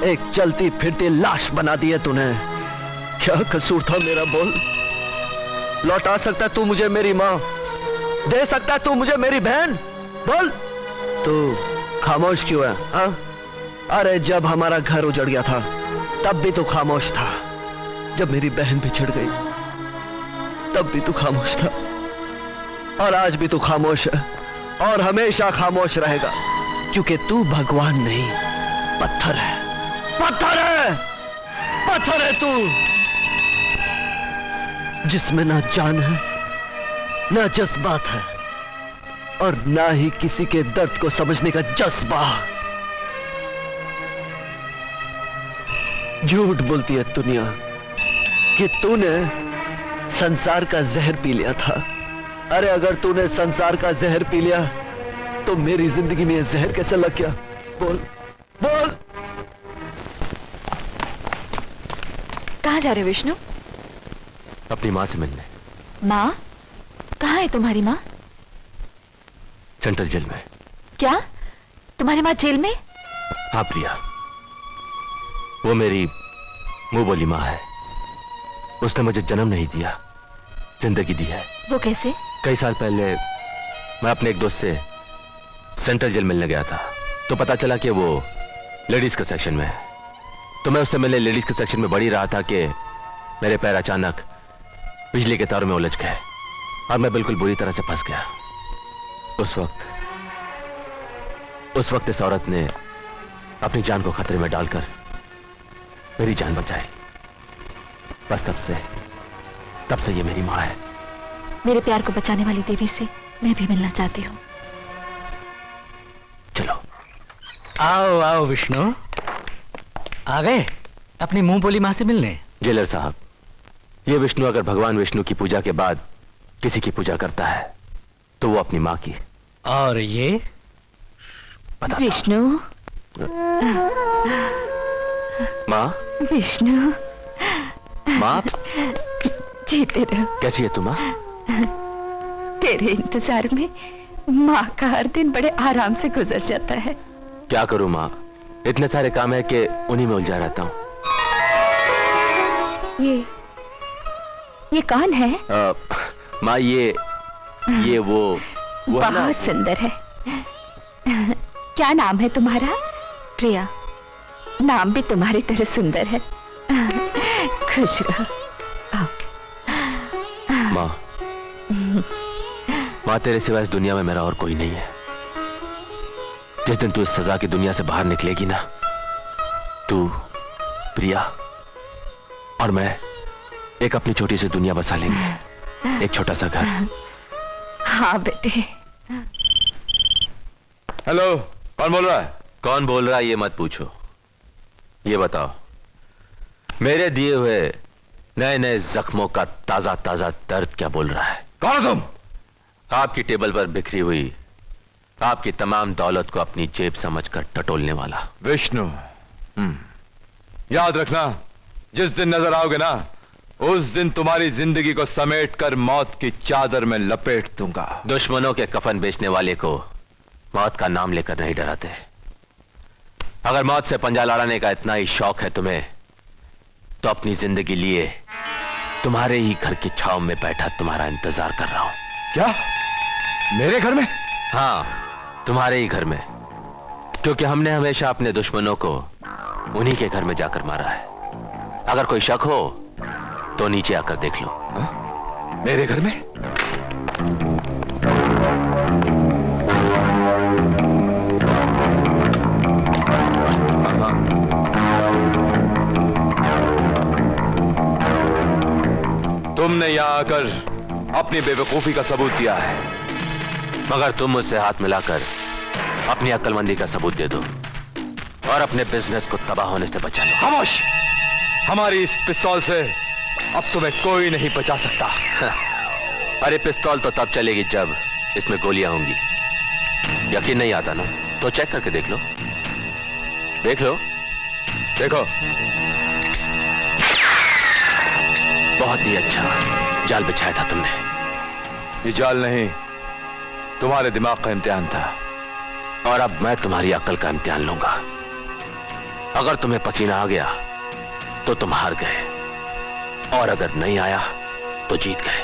एक चलती फिरती लाश बना दी है तूने। क्या कसूर था मेरा, बोल? लौटा सकता तू मुझे मेरी मां, दे सकता तू मुझे मेरी बहन, बोल? तू खामोश क्यों है? हाँ? अरे जब हमारा घर उजड़ गया था तब भी तू खामोश था, जब मेरी बहन बिछड़ गई तब भी तू खामोश था, और आज भी तू खामोश है और हमेशा खामोश रहेगा, क्योंकि तू भगवान नहीं, पत्थर है। पत्थर है, पत्थर है तू, जिसमें ना जान है, ना जज्बात है, और ना ही किसी के दर्द को समझने का जज्बा। झूठ बोलती है दुनिया कि तूने संसार का जहर पी लिया था। अरे अगर तूने संसार का जहर पी लिया तो मेरी जिंदगी में यह जहर कैसे लग गया? बोल बोल। कहाँ जा रहे हो विष्णु? अपनी माँ से मिलने। माँ? कहाँ है तुम्हारी माँ? सेंट्रल जेल में। क्या? तुम्हारी माँ जेल में? हाँ प्रिया, वो मेरी मुंह बोली माँ है। उसने मुझे जन्म नहीं दिया, जिंदगी दी है। वो कैसे? कई साल पहले मैं अपने एक दोस्त से सेंट्रल जेल मिलने गया था, तो पता चला कि वो लेडीज के सेक्शन में है। तो मैं उससे मिलने लेडीज के सेक्शन में बढ़ी रहा था कि मेरे पैर अचानक बिजली के तारों में उलझ गए और मैं बिल्कुल बुरी तरह से फंस गया। उस वक्त इस औरत ने अपनी जान को खतरे में डालकर मेरी जान बचाई। बस तब से ये मेरी माँ है। मेरे प्यार को बचाने वाली देवी से मैं भी मिलना चाहती हूँ। चलो। आओ आओ विष्णु, आ गए अपनी मुंह बोली माँ से मिलने? जेलर साहब, ये विष्णु अगर भगवान विष्णु की पूजा के बाद किसी की पूजा करता है तो वो अपनी माँ की। और ये विष्णु? माँ? विष्णु माँ? जीते रहो। कैसी है तू माँ? तेरे इंतजार में माँ का हर दिन बड़े आराम से गुजर जाता है। क्या करूँ माँ, इतने सारे काम है कि उन्हीं में उलझा रहता हूँ। ये कौन है? माँ ये वो बहुत सुंदर है। क्या नाम है तुम्हारा? प्रिया। नाम भी तुम्हारी तरह सुंदर है। खुश रहो। माँ तेरे सिवा इस दुनिया में मेरा और कोई नहीं है। जिस दिन तू इस सजा की दुनिया से बाहर निकलेगी ना, तू, प्रिया और मैं एक अपनी छोटी सी दुनिया बसा लेंगे, एक छोटा सा घर। हाँ बेटे। हेलो, कौन बोल रहा है? कौन बोल रहा है ये मत पूछो, ये बताओ मेरे दिए हुए नए नए जख्मों का ताजा ताजा दर्द क्या बोल रहा है? कौन हो तुम? आपकी टेबल पर बिखरी हुई आपकी तमाम दौलत को अपनी जेब समझकर टटोलने वाला विष्णु। याद रखना, जिस दिन नजर आओगे ना, उस दिन तुम्हारी जिंदगी को समेटकर मौत की चादर में लपेट दूंगा। दुश्मनों के कफन बेचने वाले को मौत का नाम लेकर नहीं डराते। अगर मौत से पंजा लड़ाने का इतना ही शौक है तुम्हें, तो अपनी जिंदगी लिए तुम्हारे ही घर की छांव में बैठा तुम्हारा इंतजार कर रहा हूं। क्या? मेरे घर में? हाँ, तुम्हारे ही घर में, क्योंकि हमने हमेशा अपने दुश्मनों को उन्हीं के घर में जाकर मारा है। अगर कोई शक हो तो नीचे आकर देख लो। मेरे घर में? तुमने यहां आकर अपनी बेवकूफी का सबूत दिया है, मगर तुम मुझसे हाथ मिलाकर अपनी अक्लमंदी का सबूत दे दो और अपने बिजनेस को तबाह होने से बचा लो। खामोश! हमारी इस पिस्तौल से अब तुम्हें कोई नहीं बचा सकता। अरे पिस्तौल तो तब चलेगी जब इसमें गोलियां होंगी। यकीन नहीं आता ना तो चेक करके देख लो। देख लो। देखो। बहुत ही अच्छा जाल बिछाया था तुमने। ये जाल नहीं, तुम्हारे दिमाग का इम्तिहान था। और अब मैं तुम्हारी अक्ल का इम्तिहान लूंगा। अगर तुम्हें पसीना आ गया तो तुम हार गए, और अगर नहीं आया तो जीत गए।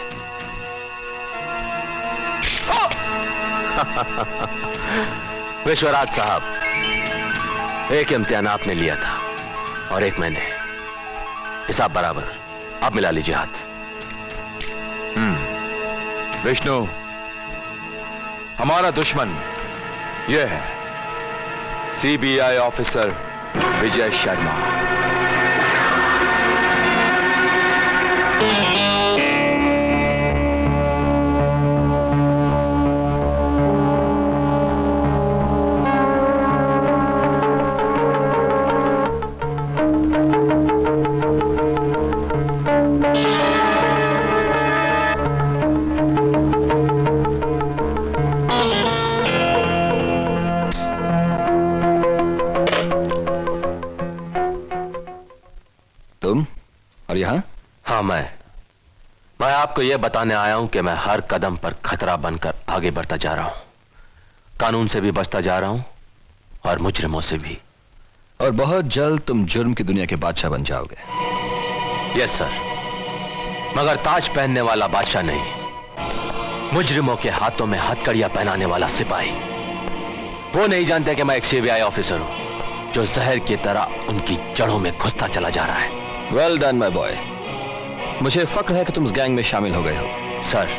विश्वराज साहब, एक इम्तिहान आपने लिया था और एक मैंने। हिसाब बराबर। अब मिला लीजिए हाथ। विष्णु, हमारा दुश्मन यह है सीबीआई ऑफिसर विजय शर्मा। और यहां? हाँ, मैं आपको यह बताने आया हूं कि मैं हर कदम पर खतरा बनकर आगे बढ़ता जा रहा हूं। कानून से भी बचता जा रहा हूं और मुजरिमों से भी। और बहुत जल्द तुम जुर्म की दुनिया के बादशाह बन जाओगे। यस सर, मगर ताज पहनने वाला बादशाह नहीं, मुजरिमों के हाथों में हथकड़ियां पहनाने वाला सिपाही। वो नहीं जानते कि मैं एक सीबीआई ऑफिसर हूं जो जहर की तरह उनकी जड़ों में घुसता चला जा रहा है। Well done my boy. मुझे फक्र है कि तुम उस गैंग में शामिल हो गए हो। सर,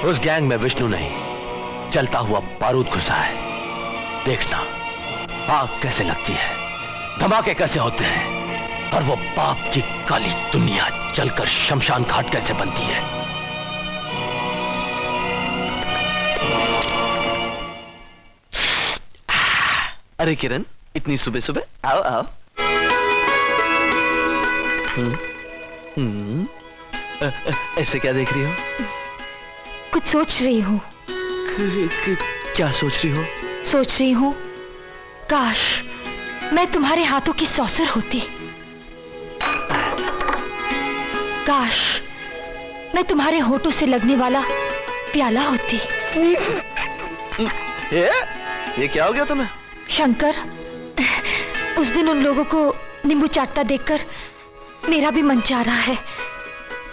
उस गैंग में विष्णु नहीं, चलता हुआ बारूद घुसा है। देखना आग कैसे लगती है, धमाके कैसे होते हैं, और वो पाप की काली दुनिया जलकर शमशान घाट कैसे बनती है। अरे किरण, इतनी सुबह सुबह आओ आओ। ऐसे क्या देख रही हो? कुछ सोच रही हूँ। क्या सोच रही हो? सोच रही हूँ काश मैं तुम्हारे हाथों की सौसर होती। काश मैं तुम्हारे होठों से लगने वाला प्याला होती। ये क्या हो गया तुम्हें? शंकर, उस दिन उन लोगों को नींबू चाटता देखकर मेरा भी मन चाह रहा है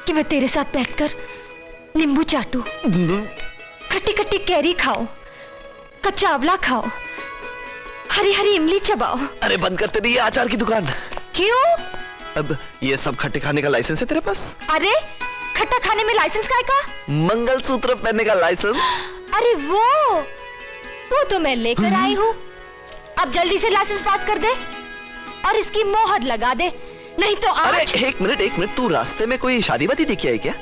कि मैं तेरे साथ बैठकर नींबू चाटूं, खट्टी खट्टी कैरी खाओ, कच्चा आंवला खाओ, हरी हरी इमली चबाओ। अरे बंद कर तेरी ये अचार की दुकान। क्यों? अब ये सब खट्टे खाने का लाइसेंस है तेरे पास? अरे खट्टा खाने में लाइसेंस काय का? मंगलसूत्र पहनने का लाइसेंस। अरे वो तो मैं लेकर आई हूँ। अब जल्दी से लाइसेंस पास कर दे और इसकी मोहर लगा दे, नहीं तो आज... अरे एक मिनट, तू रास्ते में कोई शादी वादी देखी है क्या?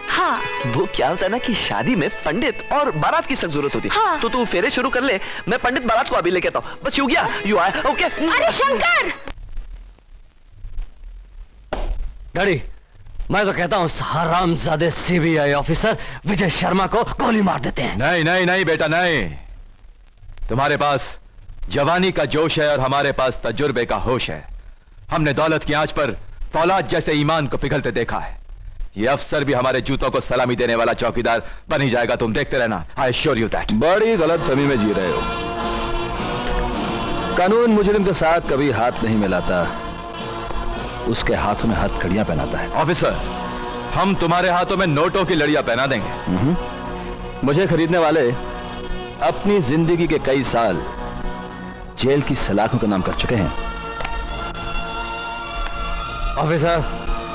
हाँ। वो क्या होता है ना कि शादी में पंडित और बारात की सख्त जरूरत होती है। हाँ। तो तू फेरे शुरू कर ले, मैं पंडित बारात को अभी लेके आता हूँ। बस यू गया, यू आया, ओके। अरे शंकर! डैडी, मैं तो कहता हूँ हरामजादे सीबीआई ऑफिसर विजय शर्मा को गोली मार देते हैं। नहीं नहीं नहीं बेटा, नहीं। तुम्हारे पास जवानी का जोश है और हमारे पास तजुर्बे का होश है। हमने दौलत की आंच पर फौलाद जैसे ईमान को पिघलते देखा है। ये अफसर भी हमारे जूतों को सलामी देने वाला चौकीदार बन ही जाएगा। तुम देखते रहना। I assure you that. बड़ी गलत फहमी में जी रहे हो। कानून मुजरिम के साथ कभी हाथ नहीं मिलाता, उसके हाथों में हथकड़ियां पहनाता है। ऑफिसर, हम तुम्हारे हाथों में नोटों की लड़ियां पहना देंगे। मुझे खरीदने वाले अपनी जिंदगी के कई साल जेल की सलाखों का नाम कर चुके हैं। ऑफिसर,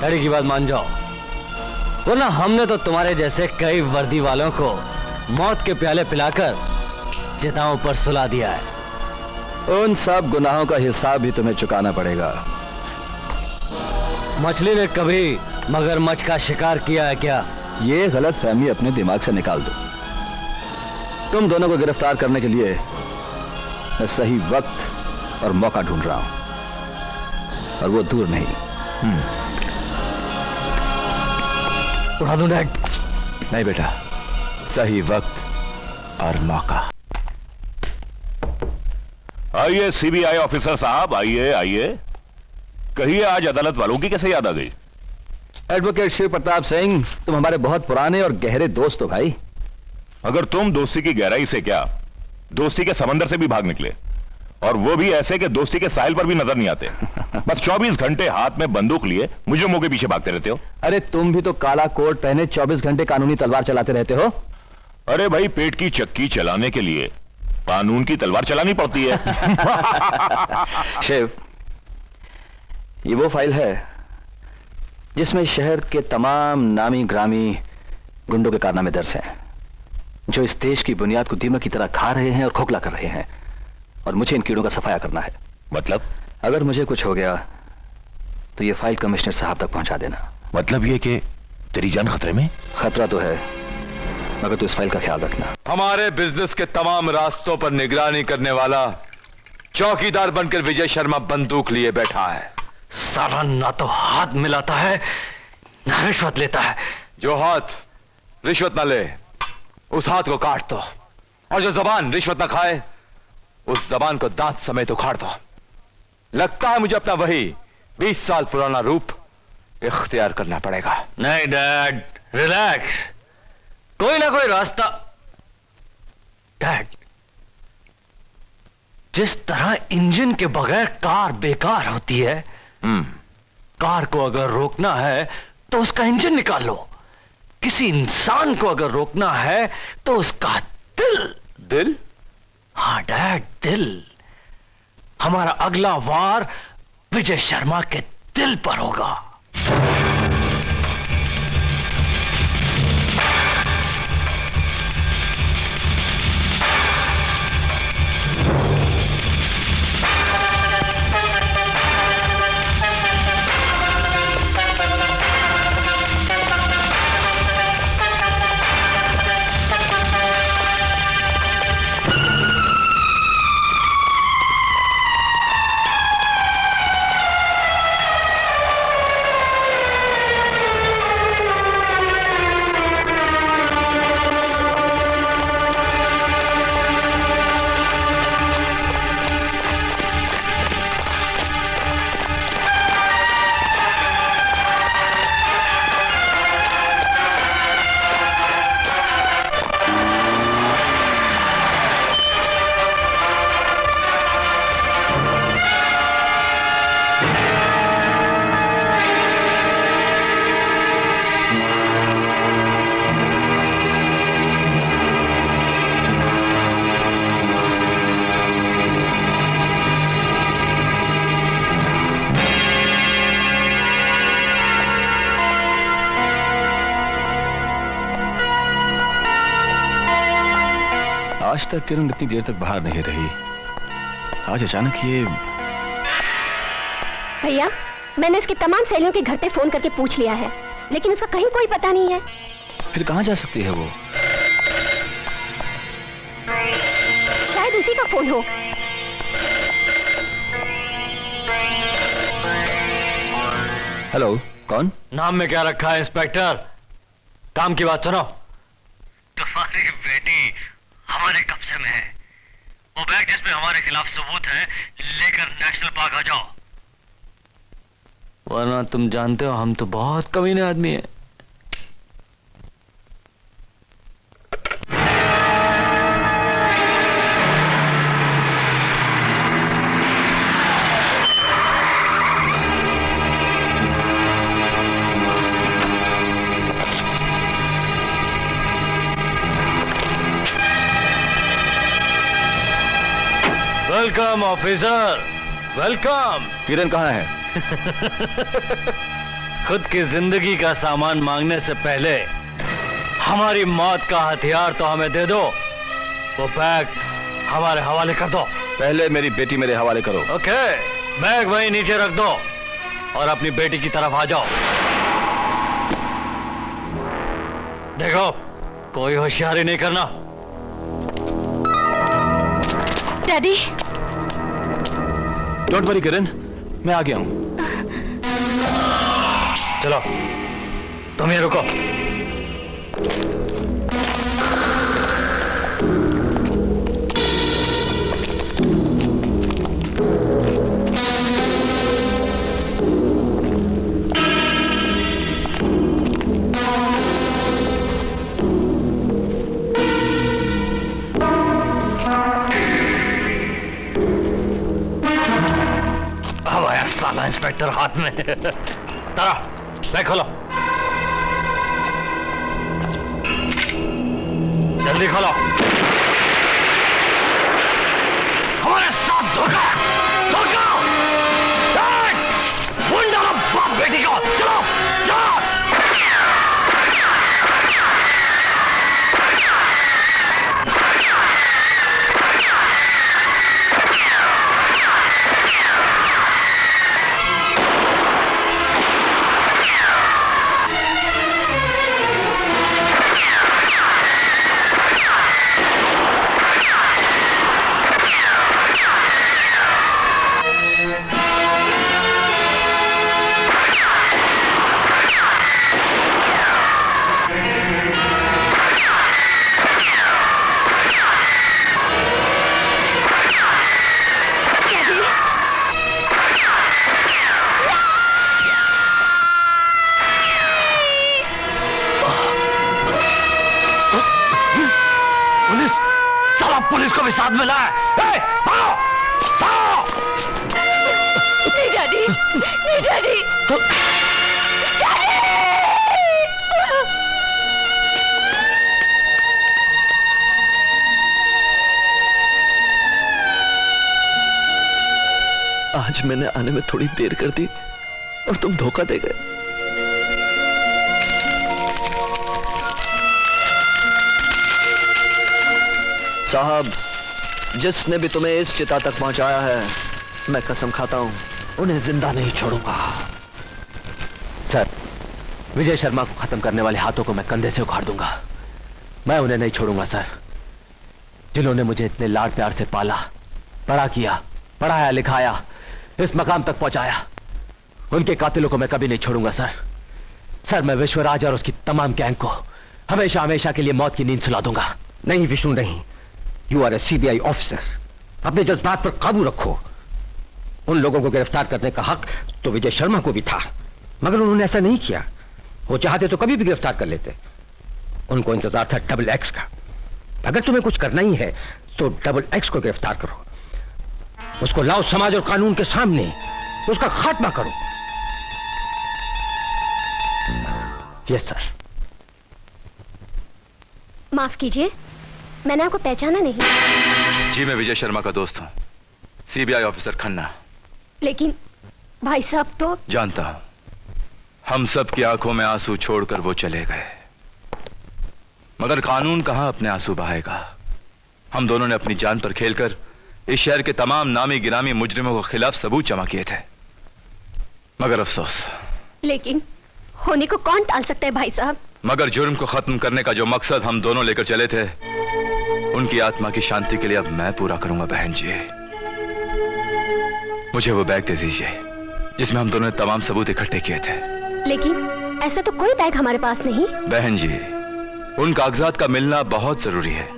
डैडी की बात मान जाओ, वरना हमने तो तुम्हारे जैसे कई वर्दी वालों को मौत के प्याले पिलाकर चिताओं पर सुला दिया है। उन सब गुनाहों का हिसाब भी तुम्हें चुकाना पड़ेगा। मछली ने कभी मगरमच्छ का शिकार किया है क्या? ये गलत फहमी अपने दिमाग से निकाल दो। तुम दोनों को गिरफ्तार करने के लिए मैं सही वक्त और मौका ढूंढ रहा हूं, और वो दूर नहीं। उड़ा दूं डैड? नहीं बेटा, सही वक्त और मौका। आइए सीबीआई ऑफिसर साहब, आइए आइए। कहिए, आज अदालत वालों की कैसे याद आ गई? एडवोकेट शिव प्रताप सिंह, तुम हमारे बहुत पुराने और गहरे दोस्त हो भाई। अगर तुम दोस्ती की गहराई से क्या, दोस्ती के समंदर से भी भाग निकले, और वो भी ऐसे कि दोस्ती के साहिल पर भी नजर नहीं आते। बस 24 घंटे हाथ में बंदूक लिए मुझे मुंह के पीछे भागते रहते हो। अरे तुम भी तो काला कोट पहने 24 घंटे कानूनी तलवार चलाते रहते हो। अरे भाई, पेट की चक्की चलाने के लिए कानून की तलवार चलानी पड़ती है। शिव, ये वो फाइल है जिसमें शहर के तमाम नामी ग्रामी गुंडों के कारनामे दर्ज हैं, जो इस देश की बुनियाद को दीमक की तरह खा रहे हैं और खोखला कर रहे हैं, और मुझे इन कीड़ों का सफाया करना है। मतलब? अगर मुझे कुछ हो गया तो ये फाइल कमिश्नर साहब तक पहुंचा देना। मतलब ये कि तेरी जान खतरे में? खतरा तो है, मगर तू इस फाइल का ख्याल रखना। हमारे बिजनेस के तमाम रास्तों पर निगरानी करने वाला चौकीदार बनकर विजय शर्मा बंदूक लिए बैठा है। साला ना तो हाथ मिलाता है ना रिश्वत लेता है। जो हाथ रिश्वत ना ले उस हाथ को काट दो, और जो जबान रिश्वत ना खाए उस जबान को दांत समेत उखाड़ दो। लगता है मुझे अपना वही 20 साल पुराना रूप इख्तियार करना पड़ेगा। नहीं डैड, रिलैक्स, कोई ना कोई रास्ता। डैड, जिस तरह इंजन के बगैर कार बेकार होती है, कार को अगर रोकना है तो उसका इंजन निकाल लो। किसी इंसान को अगर रोकना है तो उसका दिल। दिल? हाँ डैड, दिल। हमारा अगला वार विजय शर्मा के दिल पर होगा। आज तक किरण इतनी देर तक बाहर नहीं रही, आज अचानक ये। भैया, मैंने उसकी तमाम सहेलियों के घर पे फोन करके पूछ लिया है, लेकिन उसका कहीं कोई पता नहीं है। फिर कहां जा सकती है वो? शायद उसी का फोन हो। हेलो, कौन? नाम में क्या रखा है इंस्पेक्टर? काम की बात सुनो। तुम्हारी बेटी हमारे कब्जे में है। वो बैग जिसमें हमारे खिलाफ सबूत है लेकर नेशनल पार्क आ जाओ, वरना तुम जानते हो हम तो बहुत कमीने आदमी हैं। Welcome officer, welcome. किरण कहाँ है? खुद की जिंदगी का सामान मांगने से पहले हमारी मौत का हथियार तो हमें दे दो। वो बैग हमारे हवाले कर दो। पहले मेरी बेटी मेरे हवाले करो। ओके, बैग वहीं नीचे रख दो और अपनी बेटी की तरफ आ जाओ। देखो, कोई होशियारी नहीं करना। डैडी। डोंट वरी किरण, मैं आ गया हूं। चलो, तुम ये रुको। अब आया साला इंस्पेक्टर हाथ में। तारा, बैग खोलो, जल्दी खोलो। हमारे साथ धोखा, धोखा! ढूंढ डालो बाप बेटी को। चलो, चलो। पुलिस को भी साथ में लाए। नहीं डैडी, नहीं डैडी, आज मैंने आने में थोड़ी देर कर दी और तुम धोखा दे गए। साहब, जिसने भी तुम्हें इस चिता तक पहुंचाया है, मैं कसम खाता हूं उन्हें जिंदा नहीं छोड़ूंगा। सर, विजय शर्मा को खत्म करने वाले हाथों को मैं कंधे से उखाड़ दूंगा। मैं उन्हें नहीं छोड़ूंगा सर, जिन्होंने मुझे इतने लाड प्यार से पाला, बड़ा किया, पढ़ाया लिखाया, इस मकाम तक पहुंचाया। उनके कातिलों को मैं कभी नहीं छोड़ूंगा सर। सर, मैं विश्वराज और उसकी तमाम गैंग को हमेशा हमेशा के लिए मौत की नींद सुला दूंगा। नहीं विष्णु, नहीं। You are a CBI officer. अपने जज्बात पर काबू रखो। उन लोगों को गिरफ्तार करने का हक तो विजय शर्मा को भी था, मगर उन्होंने ऐसा नहीं किया। वो चाहते तो कभी भी गिरफ्तार कर लेते। उनको इंतजार था डबल एक्स का। अगर तुम्हें कुछ करना ही है तो डबल एक्स को गिरफ्तार करो, उसको लाओ समाज और कानून के सामने, उसका खात्मा करो। Yes sir. माफ कीजिए, मैंने आपको पहचाना नहीं। जी, मैं विजय शर्मा का दोस्त हूं, सीबीआई ऑफिसर खन्ना। लेकिन भाई साहब तो। जानता हूं, हम सब की आंखों में आंसू छोड़कर वो चले गए, मगर कानून कहां अपने आंसू बहाएगा। हम दोनों ने अपनी जान पर खेलकर इस शहर के तमाम नामी गिरामी मुजरिमों के खिलाफ सबूत जमा किए थे, मगर अफसोस। लेकिन होने को कौन टाल सकता है भाई साहब। मगर जुर्म को खत्म करने का जो मकसद हम दोनों लेकर चले थे, उनकी आत्मा की शांति के लिए अब मैं पूरा करूंगा। बहन जी, मुझे वो बैग दे दीजिए जिसमें हम दोनों ने तमाम सबूत इकट्ठे किए थे। लेकिन ऐसा तो कोई बैग हमारे पास नहीं। बहन जी, उन कागजात का मिलना बहुत जरूरी है।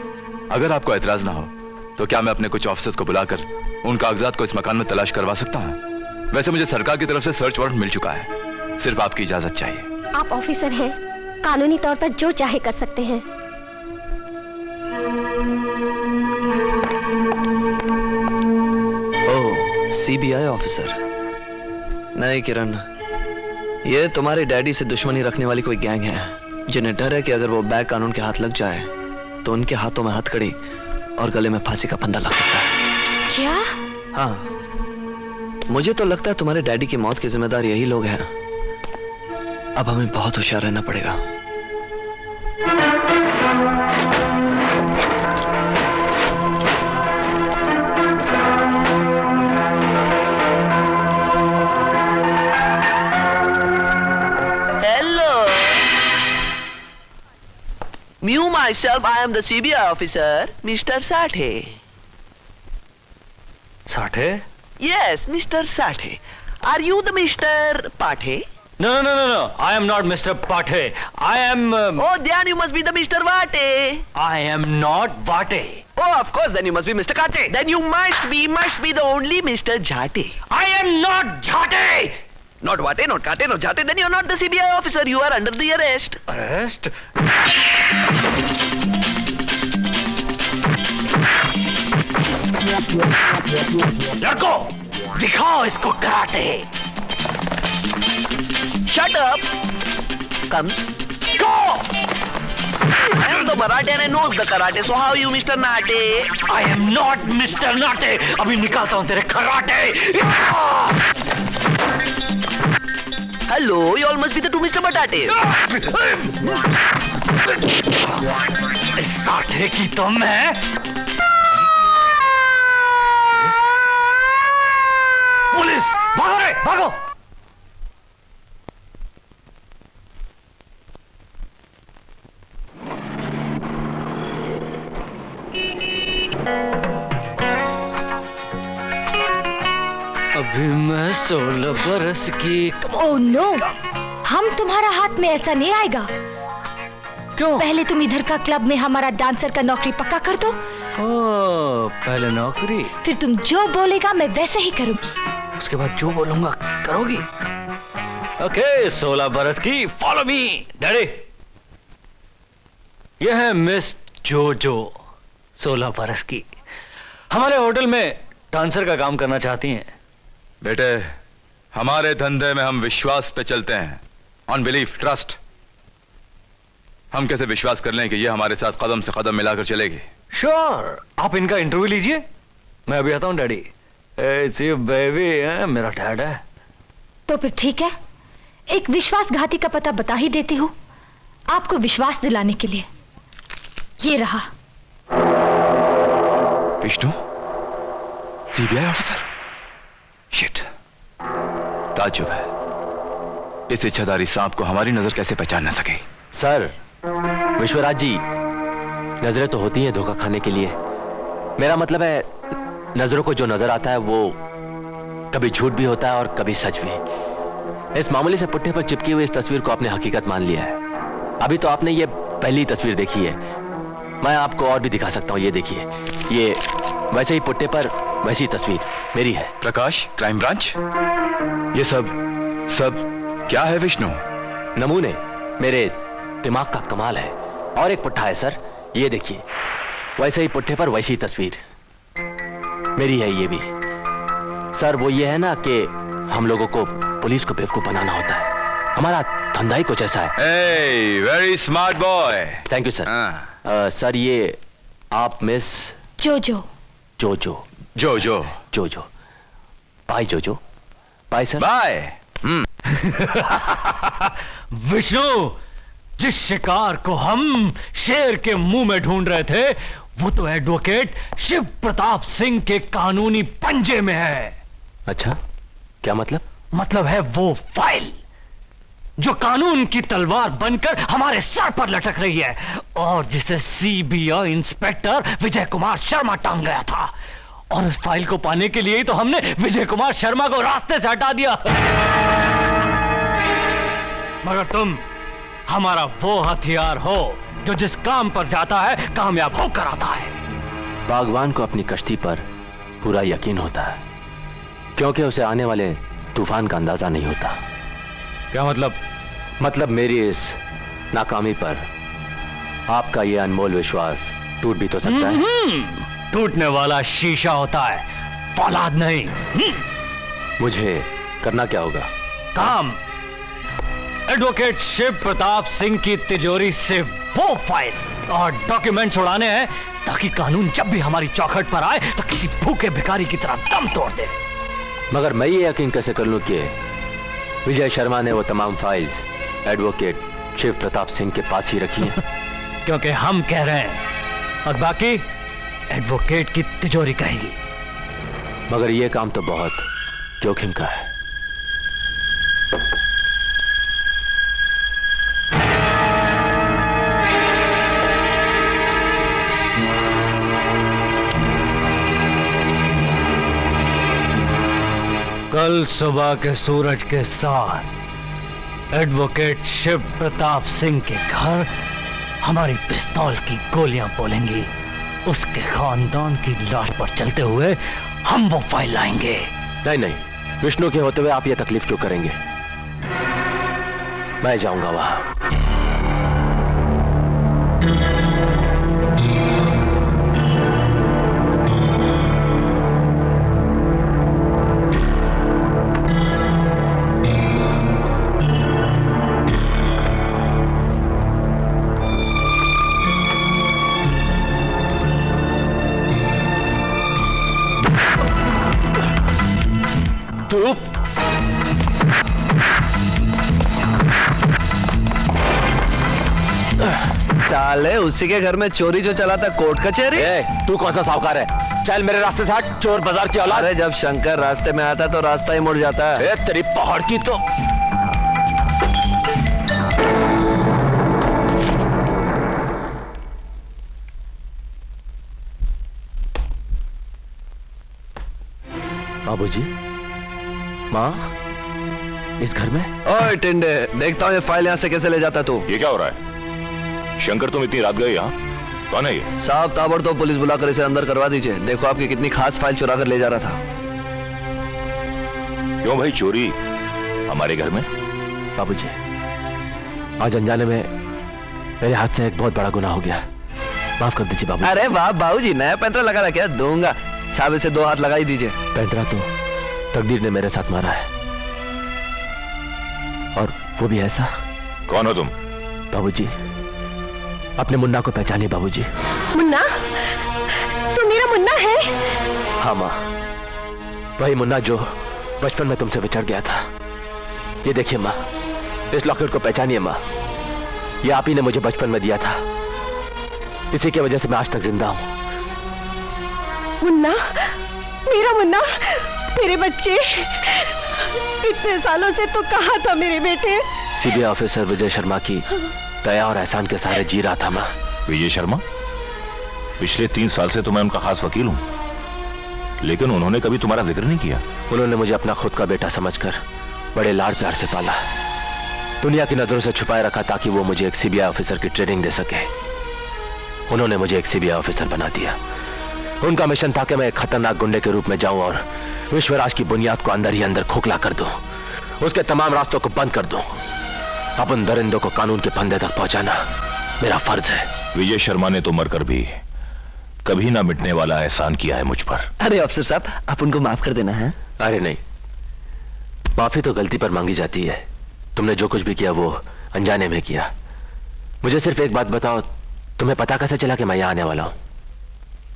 अगर आपको एतराज ना हो तो क्या मैं अपने कुछ ऑफिसर्स को बुलाकर उन कागजात को इस मकान में तलाश करवा सकता हूं? वैसे मुझे सरकार की तरफ से सर्च वारंट मिल चुका है, सिर्फ आपकी इजाजत चाहिए। आप ऑफिसर हैं, कानूनी तौर पर जो चाहे कर सकते हैं। ओह, सीबीआई ऑफिसर। नहीं किरण, ये तुम्हारे डैडी से दुश्मनी रखने वाली कोई गैंग है, जिन्हें डर है कि अगर वो बैग कानून के हाथ लग जाए तो उनके हाथों में हथकड़ी और गले में फांसी का फंदा लग सकता है। क्या? हाँ, मुझे तो लगता है तुम्हारे डैडी की मौत के जिम्मेदार यही लोग हैं। अब हमें बहुत होशियार रहना पड़ेगा। Me myself, I am the CBI officer, Mr. Sathe. Sathe? Yes, Mr. Sathe. Are you the Mr. Pathe? No. I am not Mr. Pathe. I am. Oh, then you must be the Mr. Vate. I am not Vate. Oh, of course, then you must be Mr. Kate. Then you must be the only Mr. Jate. I am not Jate. Not Vate, not Kate, not Jate. Then you are not the CBI officer. You are under the arrest. Arrest? लड़को, दिखाओ इसको karate. Shut up. Come. Go. I am the Marathi and I know the karate. So how are you, Mr. Nate? I am not Mr. Nate. अभी निकालता हूँ तेरे karate. Hello, you all must be the two Mr. Batate. Sathe की तो मैं। Police, भागो रे, भागो। अभी मैं 16 बरस की। ओह नो, हम तुम्हारा हाथ में ऐसा नहीं आएगा। क्यों? पहले तुम इधर का क्लब में हमारा डांसर का नौकरी पक्का कर दो। ओह, पहले नौकरी। फिर तुम जो बोलेगा मैं वैसे ही करूंगी। उसके बाद जो बोलूंगा करोगी? ओके, 16 बरस की, फॉलो मी। डैडी, यह है मिस जोजो, 16 बरस की। हमारे होटल में डांसर का काम करना चाहती हैं। बेटे, हमारे धंधे में हम विश्वास पे चलते हैं, ऑन बिलीफ, ट्रस्ट। हम कैसे विश्वास कर लें कि ये हमारे साथ कदम से कदम मिलाकर चलेगी? श्योर, आप इनका इंटरव्यू लीजिए, मैं अभी आता हूं। डैडी, इट्स बेबी, मेरा डैड है। तो फिर ठीक है, एक विश्वासघाती का पता बता ही देती हूँ आपको विश्वास दिलाने के लिए। ये रहा। Vishnu, CBI officer. शिट, ताज्जुब है, इस इच्छाधारी सांप को हमारी नजर कैसे पहचान ना सके? सर, विश्वराज जी, नजरें तो होती हैं धोखा खाने के लिए। मेरा मतलब है, नजरों को जो नजर आता है वो कभी झूठ भी होता है और कभी सच भी। इस मामूली से पुट्ठे पर चिपकी हुई इस तस्वीर को आपने हकीकत मान लिया है। अभी तो आपने ये पहली तस्वीर देखी है, मैं आपको और भी दिखा सकता हूं। ये देखिए, ये वैसे ही पुट्ठे पर वैसी तस्वीर मेरी है। प्रकाश, क्राइम ब्रांच, ये सब क्या है विष्णु? नमूने, मेरे दिमाग का कमाल है। और एक पुट्ठा है सर, ये देखिए, वैसे ही पुट्ठे पर वैसी तस्वीर मेरी है। ये भी सर वो ये है ना कि हम लोगों को पुलिस को बेवकूफ बनाना होता है। हमारा धंधा ही कुछ ऐसा है। Hey, very smart boy. Thank you sir. Sir, ये आप मिस जोजो। जोजो। जोजो। जोजो। बाय जोजो। Bye sir. बाय। विष्णु, जिस शिकार को हम शेर के मुंह में ढूंढ रहे थे, वो तो एडवोकेट शिव प्रताप सिंह के कानूनी पंजे में है। अच्छा, क्या मतलब? मतलब है वो फाइल जो कानून की तलवार बनकर हमारे सर पर लटक रही है और जिसे सीबीआई इंस्पेक्टर विजय कुमार शर्मा टांग गया था। और उस फाइल को पाने के लिए ही तो हमने विजय कुमार शर्मा को रास्ते से हटा दिया। मगर तुम हमारा वो हथियार हो जो जिस काम पर जाता है कामयाब होकर आता है। बागवान को अपनी कश्ती पर पूरा यकीन होता है, क्योंकि उसे आने वाले तूफान का अंदाजा नहीं होता। क्या मतलब? मतलब मेरी इस नाकामी पर आपका यह अनमोल विश्वास टूट भी तो सकता है। टूटने वाला शीशा होता है, फौलाद नहीं। मुझे करना क्या होगा? काम। एडवोकेट शिव प्रताप सिंह की तिजोरी से वो फाइल और डॉक्यूमेंट उड़ाने हैं ताकि कानून जब भी हमारी चौखट पर आए तो किसी भूखे भिखारी की तरह दम तोड़ दे। मगर मैं ये यकीन कैसे कर लूं कि विजय शर्मा ने वो तमाम फाइल्स एडवोकेट शिव प्रताप सिंह के पास ही रखी हैं? क्योंकि हम कह रहे हैं और बाकी एडवोकेट की तिजोरी कहेगी। मगर ये काम तो बहुत जोखिम का है। कल सुबह के सूरज के साथ एडवोकेट शिव प्रताप सिंह के घर हमारी पिस्तौल की गोलियां बोलेंगी। उसके खानदान की लाश पर चलते हुए हम वो फाइल लाएंगे। नहीं नहीं, विष्णु के होते हुए आप ये तकलीफ क्यों करेंगे? मैं जाऊंगा वहां। साले उसी के घर में चोरी जो चला था कोर्ट कचहरी। तू कौन सा साहूकार है? चल मेरे रास्ते से हट, चोर बाजार की औलाद। अरे जब शंकर रास्ते में आता तो रास्ता ही मुड़ जाता है। तेरी पहाड़ की तो बाबूजी, माँ इस घर में? ओए टिंडे, देखता हूँ ये फाइल यहाँ से कैसे ले जाता तू। ये क्या हो रहा है? शंकर, तुम इतनी रात गए यहाँ? कौन है ये? साहब ताबड़तोड़ पुलिस बुलाकर इसे अंदर करवा दीजिए। देखो आपकी कितनी खास फाइल चुरा कर ले जा रहा था। क्यों भाई, चोरी हमारे घर में? बाबूजी, आज अनजाने में मेरे हाथ से एक बहुत बड़ा गुनाह हो गया, माफ कर दीजिए बाबू। अरे वाह बाबूजी, नया पैंतरा लगा रहा क्या? दूंगा साहब, इसे 2 हाथ लगा ही दीजिए। पैंतरा तो तकदीर ने मेरे साथ मारा है, और वो भी ऐसा। कौन हो तुम? बाबूजी, अपने मुन्ना को पहचानिए बाबूजी। मुन्ना? तू मेरा मुन्ना है? हाँ माँ, वही मुन्ना जो बचपन में तुमसे बिछड़ गया था। ये देखिए माँ, इस लॉकेट को पहचानिए माँ। ये आप ही ने मुझे बचपन में दिया था, इसी की वजह से मैं आज तक जिंदा हूँ। मुन्ना, मेरा मुन्ना, तेरे बच्चे। इतने सालों से तो कहाँ था मेरे बेटे? सीबीआई ऑफिसर विजय शर्मा की दया और एहसान के सहारे जी रहा था माँ। विजय शर्मा? पिछले 3 साल से तो मैं उनका खास वकील हूं, लेकिन उन्होंने कभी तुम्हारा जिक्र नहीं किया। उन्होंने मुझे अपना खुद का बेटा समझकर बड़े लाड प्यार से पाला, दुनिया की नजरों से छुपाए रखा ताकि वो मुझे एक सीबीआई ऑफिसर की ट्रेनिंग दे सके। उन्होंने मुझे एक सीबीआई ऑफिसर बना दिया। उनका मिशन था कि मैं एक खतरनाक गुंडे के रूप में जाऊं और विश्वराज की बुनियाद को अंदर ही अंदर खोखला कर दूं, उसके तमाम रास्तों को बंद कर दूं। अब उन दरिंदों को कानून के फंदे तक पहुंचाना मेरा फर्ज है। विजय शर्मा ने तो मरकर भी कभी ना मिटने वाला एहसान किया है मुझ पर। अरे अफसर साहब, आप उनको माफ कर देना है। अरे नहीं, माफी तो गलती पर मांगी जाती है। तुमने जो कुछ भी किया वो अनजाने में किया। मुझे सिर्फ एक बात बताओ, तुम्हें पता कैसे चला कि मैं यहाँ आने वाला हूँ?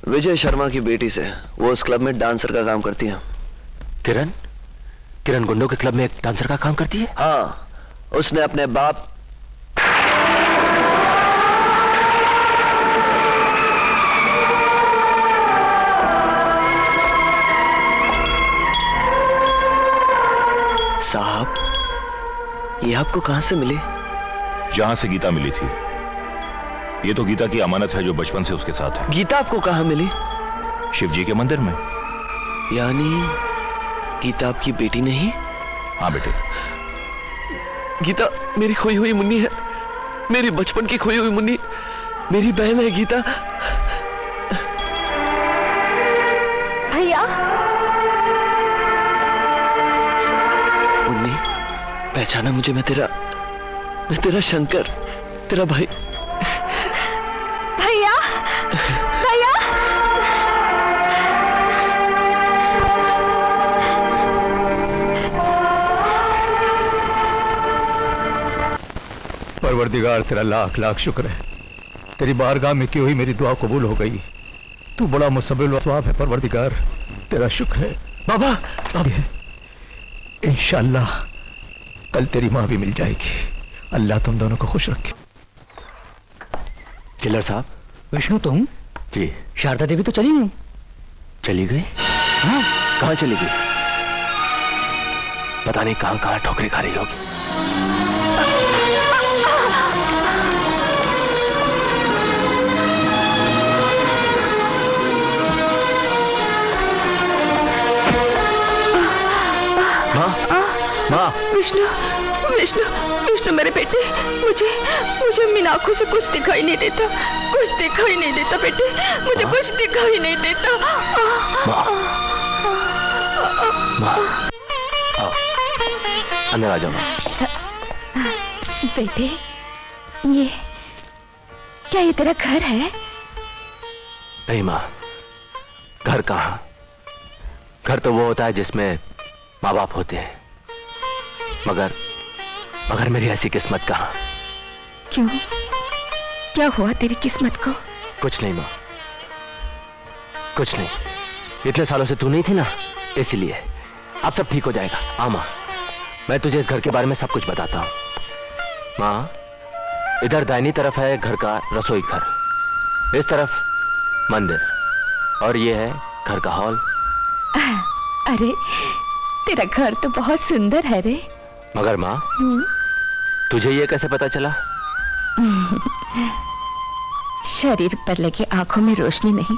विजय शर्मा की बेटी से। वो उस क्लब में डांसर का काम करती है। किरण? किरण गुंडों के क्लब में एक डांसर का काम करती है? हाँ, उसने अपने बाप साहब, ये आपको कहां से मिली? जहां से गीता मिली थी। ये तो गीता की अमानत है जो बचपन से उसके साथ है। गीता आपको कहां मिली? शिव जी के मंदिर में। यानी गीता आपकी बेटी नहीं? हाँ बेटे। गीता मेरी खोई हुई मुन्नी है, मेरी बचपन की खोई हुई मुन्नी, मेरी बहन है गीता। भैया। मुन्नी, पहचाना मुझे? मैं तेरा शंकर, तेरा भाई। भैया, भैया। परवरदिगार, तेरा लाख लाख शुक्र है, तेरी बारगाह में की हुई मेरी दुआ कबूल हो गई। तू बड़ा मुसब्बिल व स्वाब है परवरदिगार, तेरा शुक्र है। बाबा, इंशाल्लाह कल तेरी माँ भी मिल जाएगी। अल्लाह तुम दोनों को खुश रखे। किलर साहब। विष्णु तुम? जी। शारदा देवी तो चली गई। चली गई? हाँ। कहाँ चली गई? पता नहीं कहाँ कहाँ ठोकरें खा रही होगी। माँ, विष्णु विष्णु विष्णु मेरे बेटे, मुझे इन आंखों से कुछ दिखाई नहीं देता, कुछ दिखाई नहीं देता बेटे, मुझे कुछ दिखाई नहीं देता। माँ, आओ, अंदर आ जाओ। बेटे, ये क्या ये तेरा घर है? नहीं माँ, घर कहाँ? घर तो वो होता है जिसमें माँ बाप होते हैं, मगर मेरी ऐसी किस्मत कहाँ? क्यों? क्या हुआ तेरी किस्मत को? कुछ नहीं माँ, कुछ नहीं। इतने सालों से तू नहीं थी ना, इसीलिए। अब सब ठीक हो जाएगा। आ माँ, मैं तुझे इस घर के बारे में सब कुछ बताता हूँ। माँ, इधर दाहिनी तरफ है घर का रसोई घर, इस तरफ मंदिर, और ये है घर का हॉल। अरे तेरा घर तो बहुत सुंदर है रे। मगर माँ, तुझे ये कैसे पता चला? शरीर पर लगी आंखों में रोशनी नहीं,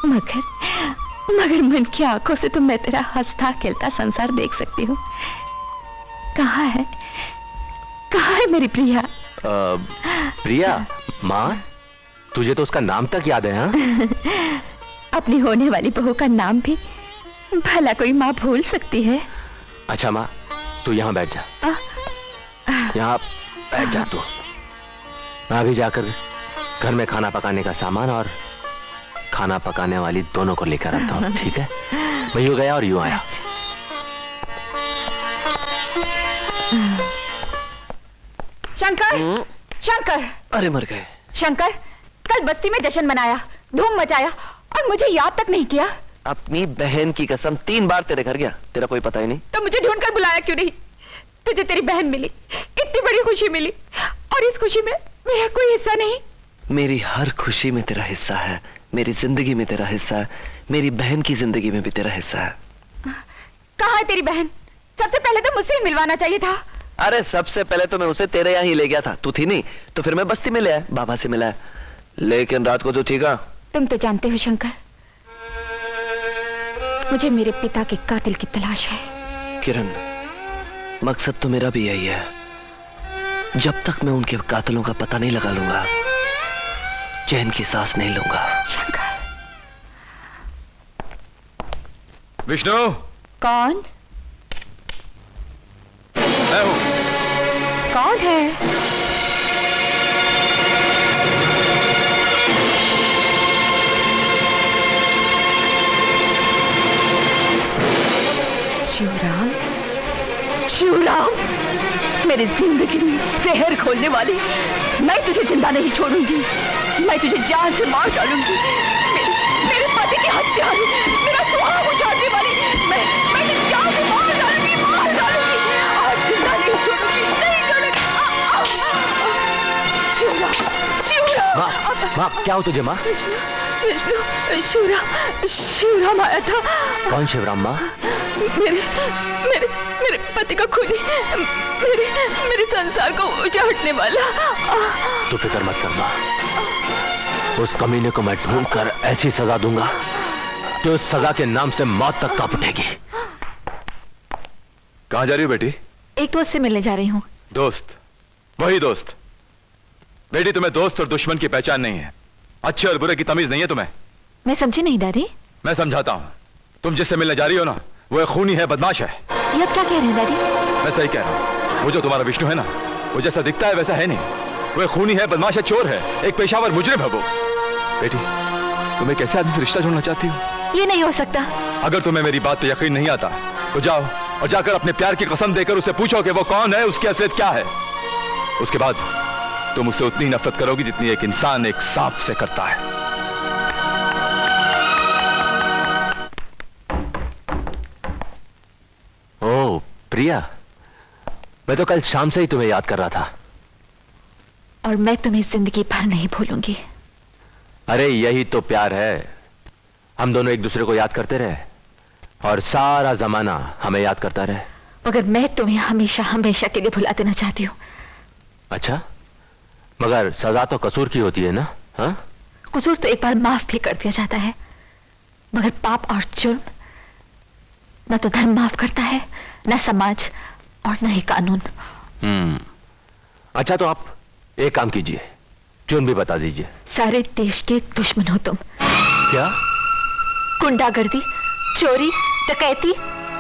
मगर मन की आंखों से तो मैं तेरा हंसता खेलता संसार देख सकती हूँ। कहाँ है मेरी प्रिया? प्रिया? माँ, तुझे तो उसका नाम तक याद है? हाँ? अपनी होने वाली बहू का नाम भी भला कोई माँ भूल सकती है? अच्छा माँ, तू यहाँ बैठ जा। यहाँ बैठ जा तू। मैं अभी जाकर घर में खाना पकाने का सामान और खाना पकाने वाली दोनों को लेकर आता हूँ, ठीक है? मैं यूं गया और यूं आया। शंकर, शंकर! अरे मर गए। शंकर, कल बस्ती में जश्न मनाया, धूम मचाया, और मुझे याद तक नहीं किया। अपनी बहन की कसम 3 बार तेरे घर गया, तेरा कोई पता ही नहीं। तो मुझे ढूंढ कर बुलाया क्यों नहीं? तुझे तेरी बहन मिली, इतनी बड़ी खुशी मिली, और इस खुशी में मेरा कोई हिस्सा नहीं। मेरी हर खुशी में तेरा हिस्सा है, मेरी जिंदगी में तेरा हिस्सा है, मेरी बहन की जिंदगी में भी तेरा हिस्सा है। कहाँ है तेरी बहन? सबसे पहले तो मुझसे ही मिलवाना चाहिए था। अरे सबसे पहले तो मैं उसे तेरे यहाँ ही ले गया था, तू थी नहीं, तो फिर मैं बस्ती में ले आया, बाबा से मिला। लेकिन रात को तू थी कहाँ? तुम तो जानते हो शंकर, मुझे मेरे पिता के कातिल की तलाश है। किरण, मकसद तो मेरा भी यही है। जब तक मैं उनके कातिलों का पता नहीं लगा लूंगा, चैन की सांस नहीं लूंगा। शंकर। विष्णु। कौन? मैं हूं। कौन है? शिवराम, शिवराम, मेरी जिंदगी में जहर खोलने वाली, मैं तुझे जिंदा नहीं छोड़ूंगी, मैं तुझे जान से मार डालूंगी। मेरे पति की हत्यारी, मेरा सुहाग उजाड़ने वाली, मैं तुझे जान से मार डालूंगी, मार डालूंगी, आज जिंदा नहीं छोड़ूंगी, नहीं छोड़ूंगी। शिवराम, शिवराम। माँ, क्या हो तुझे माँ? विष्णु, शिवराम आया था। कौन शिवराम माँ? मेरे पति का खूनी, मेरे संसार को उजाड़ने वाला। तू फिक्र मत कर माँ, उस कमीने को मैं ढूंढकर ऐसी सजा दूंगा कि उस सजा के नाम से मौत तक कांप उठेगी। कहां जा रही हो बेटी? एक दोस्त से मिलने जा रही हूँ। दोस्त? वही दोस्त? बेटी, तुम्हें दोस्त और दुश्मन की पहचान नहीं है, अच्छे और बुरे की तमीज नहीं है तुम्हें। मैं समझी नहीं डैडी। मैं समझाता हूं। तुम जिससे मिलने जा रही हो ना, वो एक खूनी है, बदमाश है। ये आप क्या कह रहे हैं डैडी? मैं सही कह रहा हूं। वो जो तुम्हारा विष्णु है ना, वो जैसा दिखता है वैसा है नहीं। वो एक खूनी है, बदमाश है, चोर है, एक पेशावर मुजरिम है वो। बेटी, तुम एक ऐसे आदमी से रिश्ता जोड़ना चाहती हो? ये नहीं हो सकता। अगर तुम्हें मेरी बात पे यकीन नहीं आता तो जाओ और जाकर अपने प्यार की कसम देकर उससे पूछो कि वो कौन है, उसकी असलियत क्या है। उसके बाद तुम उससे उतनी नफरत करोगी जितनी एक इंसान एक सांप से करता है। ओह, प्रिया, मैं तो कल शाम से ही तुम्हें याद कर रहा था। और मैं तुम्हें जिंदगी भर नहीं भूलूंगी। अरे यही तो प्यार है, हम दोनों एक दूसरे को याद करते रहे और सारा जमाना हमें याद करता रहे। मगर मैं तुम्हें हमेशा हमेशा के लिए भुला देना चाहती हूँ। अच्छा, मगर सजा तो कसूर की होती है ना? हाँ, कसूर तो एक बार माफ भी कर दिया जाता है, मगर पाप और जुर्म न तो धर्म माफ करता है, न समाज और न ही कानून। अच्छा, तो आप एक काम कीजिए, जुर्म भी बता दीजिए। सारे देश के दुश्मन हो तुम। क्या? गुंडागर्दी, चोरी, डकैती,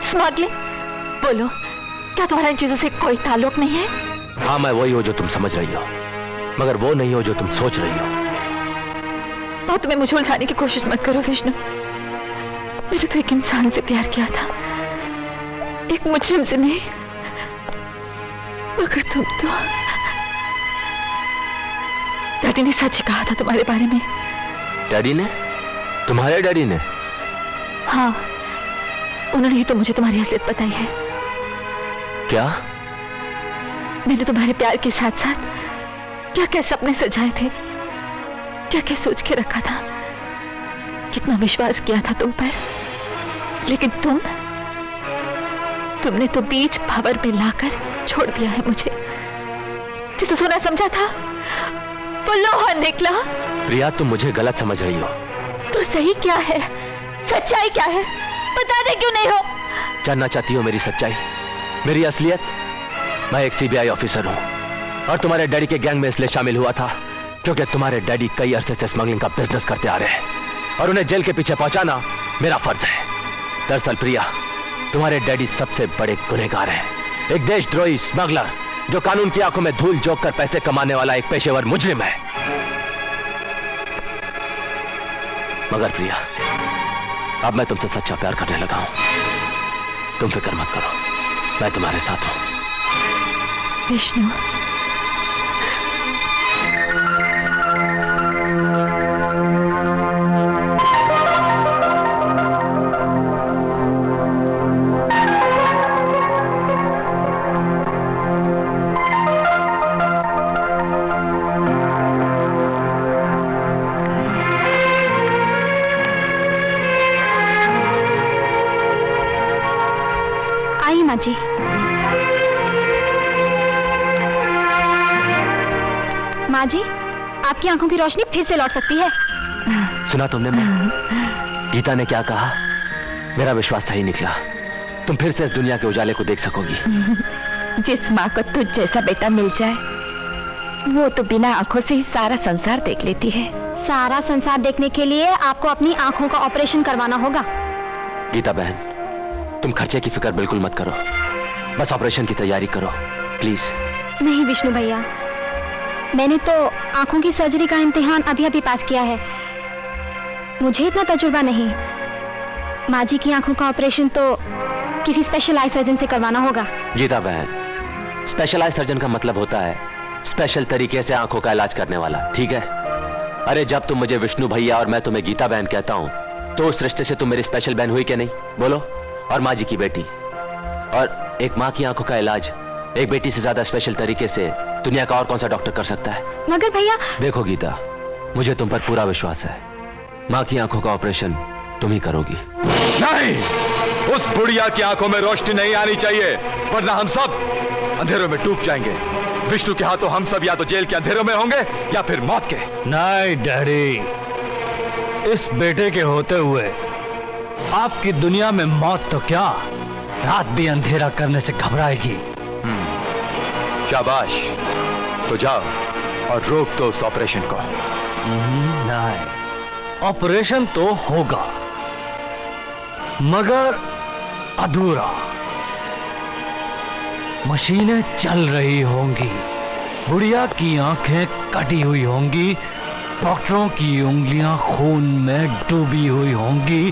स्मगलिंग, बोलो क्या तुम्हारा इन चीजों से कोई ताल्लुक नहीं है? हाँ, मैं वही हूं जो तुम समझ रही हो, मगर वो नहीं हो जो तुम सोच रही हो। और तुम्हें मुझे उलझाने की कोशिश मत करो विष्णु। मैंने तो एक इंसान से प्यार किया था, एक मुजरिम से नहीं। मगर तुम तो डैडी ने सच कहा था तुम्हारे बारे में। डैडी ने? तुम्हारे डैडी ने? हाँ, उन्होंने ही तो मुझे तुम्हारी असलियत बताई है। क्या? मैंने तुम्हारे प्यार के साथ साथ क्या क्या सपने सजाए थे, क्या क्या सोच के रखा था, कितना विश्वास किया था तुम पर। लेकिन तुमने तो बीच भंवर में लाकर छोड़ दिया है मुझे। जिसे सुना समझा था वो लोहा निकला। प्रिया, तुम मुझे गलत समझ रही हो। तो सही क्या है, सच्चाई क्या है, बता दे क्यों नहीं हो? जानना चाहती हो मेरी सच्चाई, मेरी असलियत? मैं एक सीबीआई ऑफिसर हूं और तुम्हारे डैडी के गैंग में इसलिए शामिल हुआ था क्योंकि तुम्हारे डैडी कई अरसे से स्मगलिंग का बिजनेस करते आ रहे हैं और उन्हें जेल के पीछे पहुंचाना मेरा फर्ज है। दरअसल प्रिया, तुम्हारे डैडी सबसे बड़े गुनहगार हैं, एक देशद्रोही स्मगलर जो कानून की आंखों में धूल झोंक कर पैसे कमाने वाला एक पेशेवर मुजरिम है। मगर प्रिया, अब मैं तुमसे सच्चा प्यार करने लगा हूं। तुम फिक्र मत करो, मैं तुम्हारे साथ हूं। विष्णु, आई माँ जी। माँ जी, आपकी आंखों की रोशनी फिर से लौट सकती है। सुना तुमने मां? गीता ने क्या कहा? मेरा विश्वास सही निकला, तुम फिर से इस दुनिया के उजाले को देख सकोगी। जिस माँ को तुझ जैसा बेटा मिल जाए वो तो बिना आंखों से ही सारा संसार देख लेती है। सारा संसार देखने के लिए आपको अपनी आंखों का ऑपरेशन करवाना होगा। गीता बहन, तुम खर्चे की फिक्र बिल्कुल मत करो, बस ऑपरेशन की तैयारी करो प्लीज। नहीं विष्णु भैया, मैंने तो आंखों की सर्जरी का इम्तिहान अभी अभी पास किया है, मुझे इतना तजुर्बा नहीं। माँ जी की आंखों का ऑपरेशन तो किसी स्पेशल आई सर्जन से करवाना होगा। गीता बहन, स्पेशल आई सर्जन का मतलब होता है स्पेशल तरीके से आंखों का इलाज करने वाला, ठीक है? अरे जब तुम मुझे विष्णु भैया और मैं तुम्हें गीता बहन कहता हूं तो उस रिश्ते से तुम मेरी स्पेशल बहन हुई क्या नहीं? बोलो। और माँ जी की बेटी, और एक माँ की आंखों का इलाज एक बेटी से ज्यादा स्पेशल तरीके से दुनिया का और कौन सा डॉक्टर कर सकता है? मगर भैया। देखो गीता, मुझे तुम पर पूरा विश्वास है, माँ की आंखों का ऑपरेशन तुम ही करोगी। नहीं, उस बुढ़िया की आंखों में रोशनी नहीं आनी चाहिए, वरना हम सब अंधेरों में डूब जाएंगे। विष्णु के हाथों हम सब या तो जेल के अंधेरों में होंगे या फिर मौत के। नहीं डैडी, इस बेटे के होते हुए आपकी दुनिया में मौत तो क्या, रात भी अंधेरा करने से घबराएगी। शाबाश, तो जाओ और रोक दो उस ऑपरेशन को। नहीं, ऑपरेशन तो होगा मगर अधूरा। मशीनें चल रही होंगी, बुढ़िया की आंखें कटी हुई होंगी, डॉक्टरों की उंगलियां खून में डूबी हुई होंगी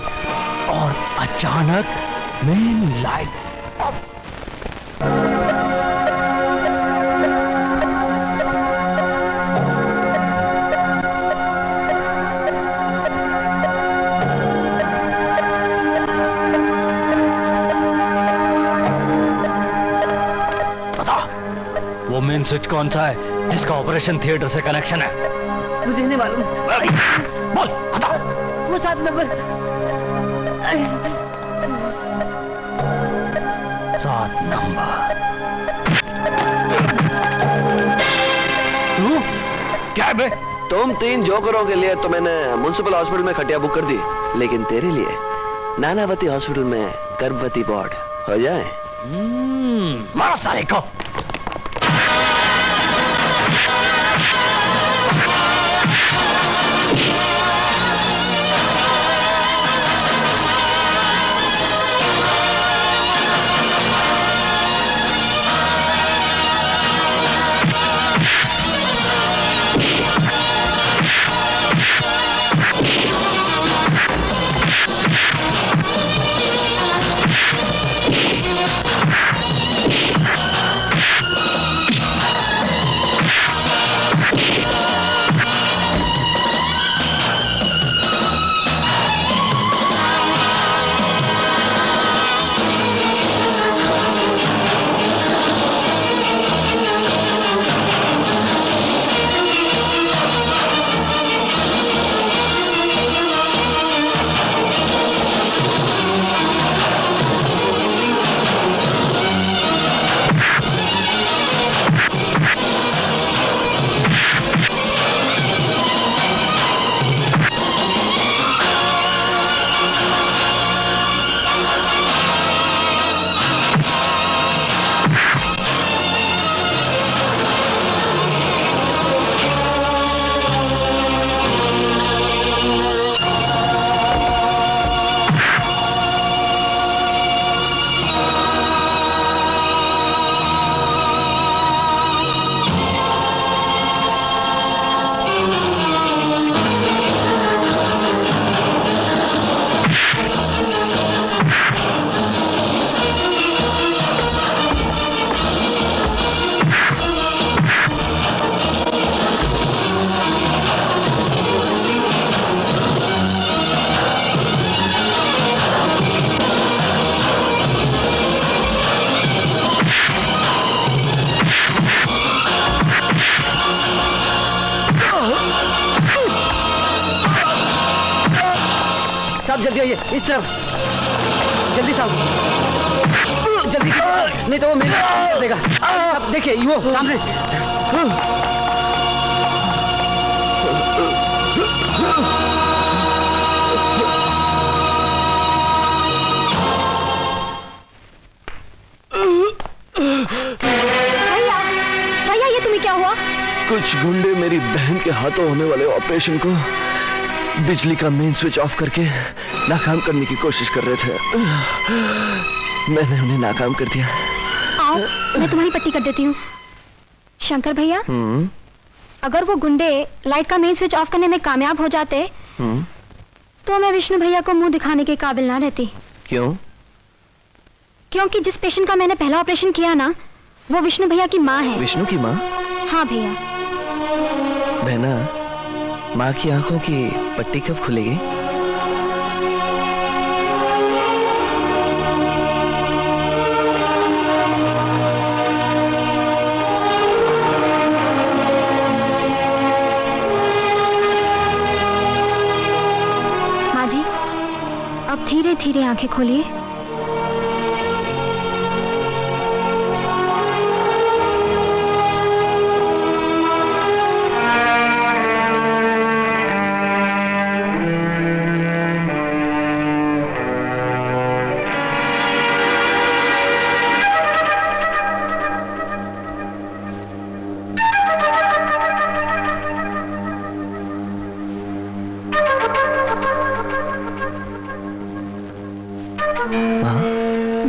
और अचानक मेन लाइट स्विच कौन सा है जिसका ऑपरेशन थिएटर से कनेक्शन है? मुझे नहीं मालूम। बोल बता। वो 7 नंबर। 7 नंबर। तू क्या बे? तुम 3 जोकरों के लिए तो मैंने म्युनिसिपल हॉस्पिटल में खटिया बुक कर दी, लेकिन तेरे लिए नानावती हॉस्पिटल में गर्भवती वार्ड हो जाए। मारा साले को। जल्दी आइए, इस तरफ जल्दी साहब, जल्दी नहीं तो वो मेरे कर देगा। अब देखिए वो सामने। भैया, भैया ये तुम्हें क्या हुआ? कुछ गुंडे मेरी बहन के हाथों होने वाले ऑपरेशन को बिजली का मेन स्विच ऑफ करके नाकाम करने की कोशिश कर रहे थे। मैंने उन्हें नाकाम कर दिया। आओ, मैं तुम्हारी पट्टी कर देती हूँ। शंकर भैया, अगर वो गुंडे लाइट का मेन स्विच ऑफ करने में कामयाब हो जाते तो मैं विष्णु भैया को मुंह दिखाने के काबिल ना रहती। क्यों? क्योंकि जिस पेशेंट का मैंने पहला ऑपरेशन किया ना, वो विष्णु भैया की माँ है। विष्णु की माँ? हाँ भैया। बहना, माँ की आंखों की पट्टी कब खुलेगी? माँ जी, अब धीरे धीरे आंखें खोलिए।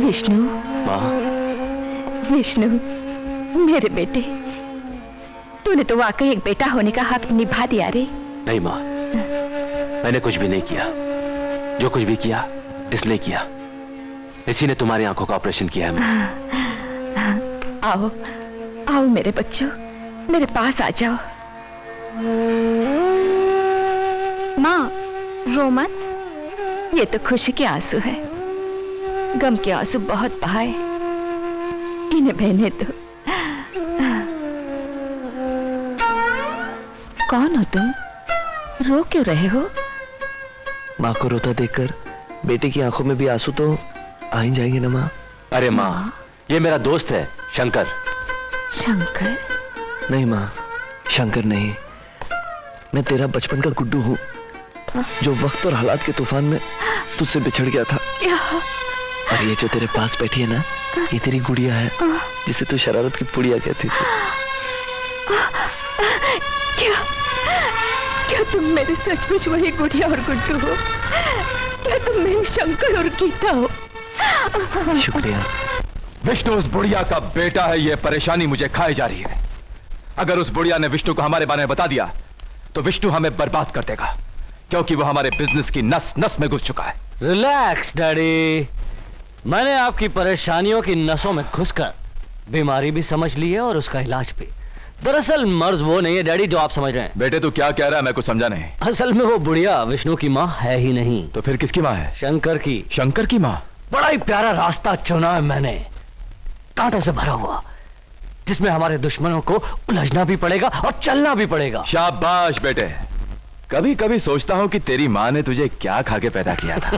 विष्णु, विष्णु मेरे बेटे, तूने तो वाकई एक बेटा होने का हक निभा दिया रे। नहीं माँ, मैंने कुछ भी नहीं किया। जो कुछ भी किया इसलिए किया, इसी ने तुम्हारी आंखों का ऑपरेशन किया है। आओ आओ मेरे बच्चों, मेरे पास आ जाओ। माँ रो मत। ये तो खुशी के आंसू है, गम के आंसू बहुत बहाए, इन्हें बहने दो। कौन हो तुम? रो क्यों रहे हो? माँ को रोता देखकर बेटे की आंखों में भी आंसू तो आ ही जाएंगे ना माँ। अरे माँ, ये मेरा दोस्त है शंकर। शंकर? नहीं माँ, शंकर नहीं, मैं तेरा बचपन का गुड्डू हूँ, जो वक्त और हालात के तूफान में तुझसे बिछड़ गया था। क्या? और ये जो तेरे पास बैठी है ना, ये तेरी गुड़िया है, जिसे तू शरारत की पुड़िया कहती थी। क्या तुम मेरे सचमुच वही गुड़िया और गुड्डू हो? क्या तुम मेरे शंकर और गीता हो? शुक्रिया। विष्णु उस बुढ़िया का बेटा है, ये परेशानी मुझे खाई जा रही है। अगर उस बुढ़िया ने विष्णु को हमारे बारे में बता दिया तो विष्णु हमें बर्बाद कर देगा, क्योंकि वो हमारे बिजनेस की नस नस में घुस चुका है। रिलैक्स डैडी, मैंने आपकी परेशानियों की नसों में घुसकर बीमारी भी समझ ली है और उसका इलाज भी। दरअसल मर्ज वो नहीं है डैडी जो आप समझ रहे हैं। बेटे तू क्या कह रहा है, मैं कुछ समझा नहीं। असल में वो बुढ़िया विष्णु की माँ है ही नहीं। तो फिर किसकी माँ है? शंकर की। शंकर की माँ? बड़ा ही प्यारा रास्ता चुना है मैंने, कांटों से भरा हुआ, जिसमें हमारे दुश्मनों को उलझना भी पड़ेगा और चलना भी पड़ेगा। शाबाश बेटे, कभी कभी सोचता हूं कि तेरी माँ ने तुझे क्या खा के पैदा किया था।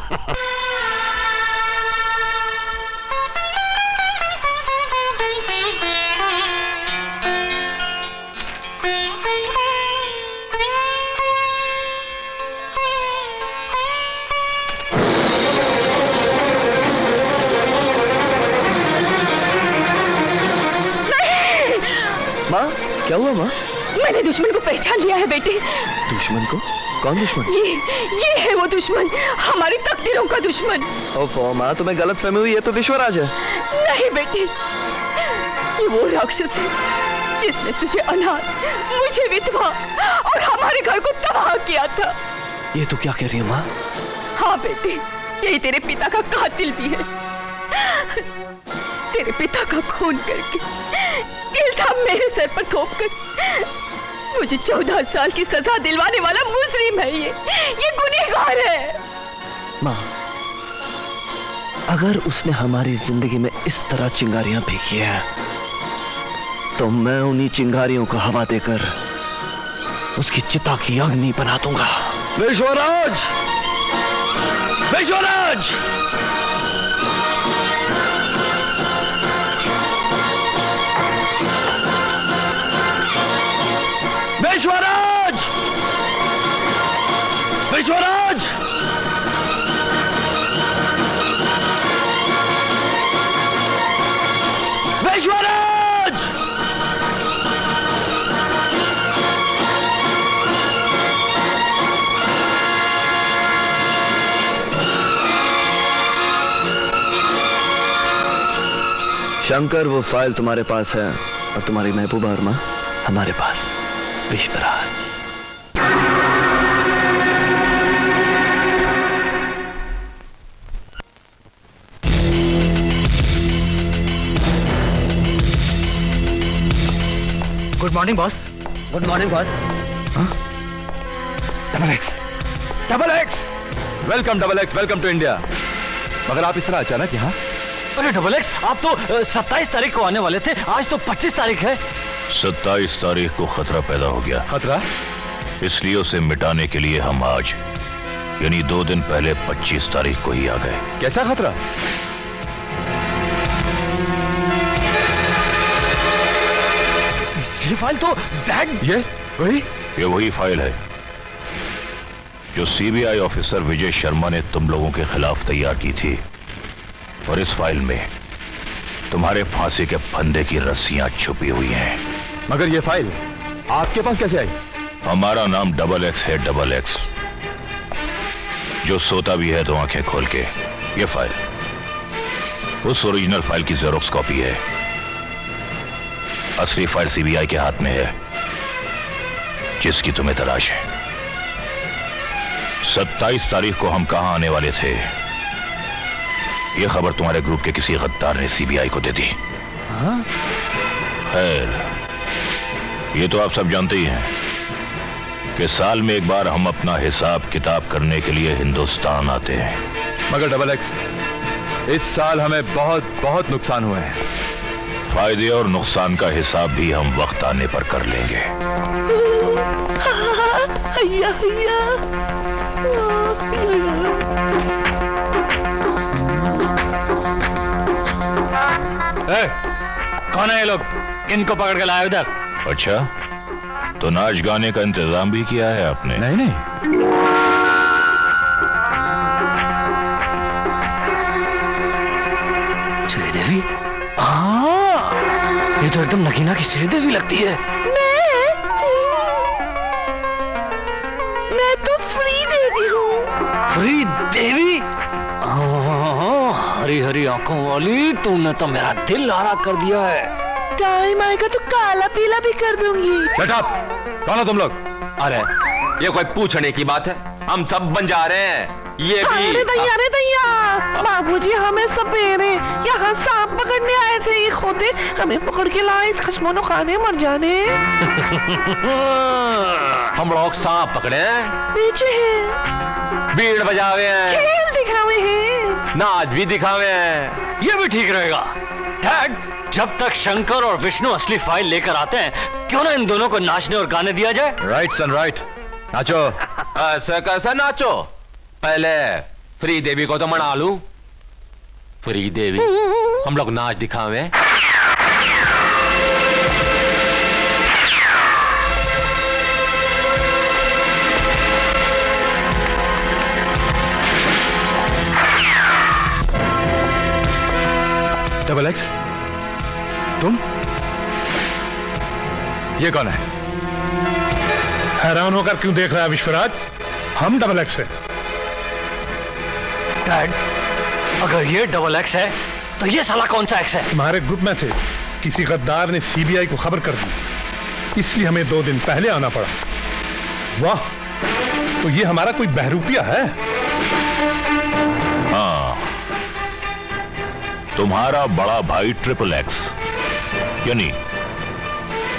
माँ, क्या हुआ माँ? मैंने दुश्मन को पहचान लिया है बेटे। दुश्मन को? कौन दुश्मन? ये है वो दुश्मन, हमारी तकदीरों का दुश्मन। ओफो माँ, तुम्हें गलत फहमी हुई है, तो विश्वराज है। नहीं बेटे, ये वो राक्षस है जिसने तुझे अनाथ, मुझे विधवा और हमारे घर को तबाह किया था। ये तो क्या कह रही है माँ? हाँ बेटे, यही तेरे पिता का कातिल भी है। तेरे पिता का खून करके इल्जाम मेरे सर पर थोपकर मुझे 14 साल की सजा दिलवाने वाला मुजरिम है ये गुनहगार है। माँ, अगर उसने हमारी जिंदगी में इस तरह चिंगारियां फेंकी है, तो मैं उन्हीं चिंगारियों को हवा देकर उसकी चिता की अग्नि बना दूंगा। विश्वराज! विश्वराज! विश्वराज! विश्वराज! विश्वराज! शंकर, वो फाइल तुम्हारे पास है और तुम्हारी महबूबा और मां हमारे पास। Vishwaraj. Good morning boss. Good morning boss. Double X, double X, welcome double X, welcome to India. मगर आप इस तरह अचानक यहाँ? अरे डबल एक्स, आप तो 27 तारीख को आने वाले थे, आज तो 25 तारीख है। 27 तारीख को खतरा पैदा हो गया। खतरा? इसलिए उसे मिटाने के लिए हम आज यानी 2 दिन पहले 25 तारीख को ही आ गए। कैसा खतरा? ये फाइल तो डैड। ये वही फाइल है जो सीबीआई ऑफिसर विजय शर्मा ने तुम लोगों के खिलाफ तैयार की थी, और इस फाइल में तुम्हारे फांसी के फंदे की रस्सियां छुपी हुई हैं। मगर ये फाइल आपके पास कैसे आई? हमारा नाम डबल एक्स है, डबल एक्स, जो सोता भी है तो आंखें खोल के। ये फाइल उस ओरिजिनल फाइल की जेरोक्स कॉपी है। असली फाइल सीबीआई के हाथ में है, जिसकी तुम्हें तलाश है। 27 तारीख को हम कहां आने वाले थे, यह खबर तुम्हारे ग्रुप के किसी गद्दार ने सीबीआई को दे दी। खैर, ये तो आप सब जानते ही हैं कि साल में एक बार हम अपना हिसाब किताब करने के लिए हिंदुस्तान आते हैं। मगर डबल एक्स, इस साल हमें बहुत बहुत नुकसान हुए हैं। फायदे और नुकसान का हिसाब भी हम वक्त आने पर कर लेंगे। हैया हैया कौन है ये लोग? किनको पकड़ के लाए उधर? अच्छा, तो नाच गाने का इंतजाम भी किया है आपने? नहीं नहीं, श्रीदेवी? हाँ, ये तो एकदम नगीना की श्रीदेवी लगती है। मैं तो फ्री देवी हूँ। फ्री देवी? हरी हरी आंखों वाली, तूने तो मेरा दिल हरा कर दिया है। टाइम आएगा तो काला पीला भी कर दूंगी। Shut up! कौन हो तुम लोग? अरे ये कोई पूछने की बात है? हम सब बन जा रहे हैं। ये भी अरे भैया बाबूजी हमें सपेरे यहाँ सांप पकड़ने आए थे, ये खोते हमें पकड़ के लाए खसमोनो खाने मर जाने। हम लोग सांप पकड़े हैं, पीछे हैं, बीड़ बजावे हैं, खेल दिखावे हैं, नाच भी दिखावे हैं। ये भी ठीक रहेगा। डैड, जब तक शंकर और विष्णु असली फाइल लेकर आते हैं, क्यों ना इन दोनों को नाचने और गाने दिया जाए? राइट सन राइट, नाचो। ऐसे कैसे नाचो? पहले फ्री देवी को तो मना लूं। फ्री देवी, हम लोग नाच दिखावे। डबल एक्स, तुम? ये कौन है? हैरान होकर क्यों देख रहा है विश्वराज? हम डबल एक्स है। डैड, अगर ये डबल एक्स है तो ये साला कौन सा एक्स है? तुम्हारे ग्रुप में थे, किसी गद्दार ने सीबीआई को खबर कर दी, इसलिए हमें 2 दिन पहले आना पड़ा। वाह, तो ये हमारा कोई बहरूपिया है? हाँ, तुम्हारा बड़ा भाई ट्रिपल एक्स यानी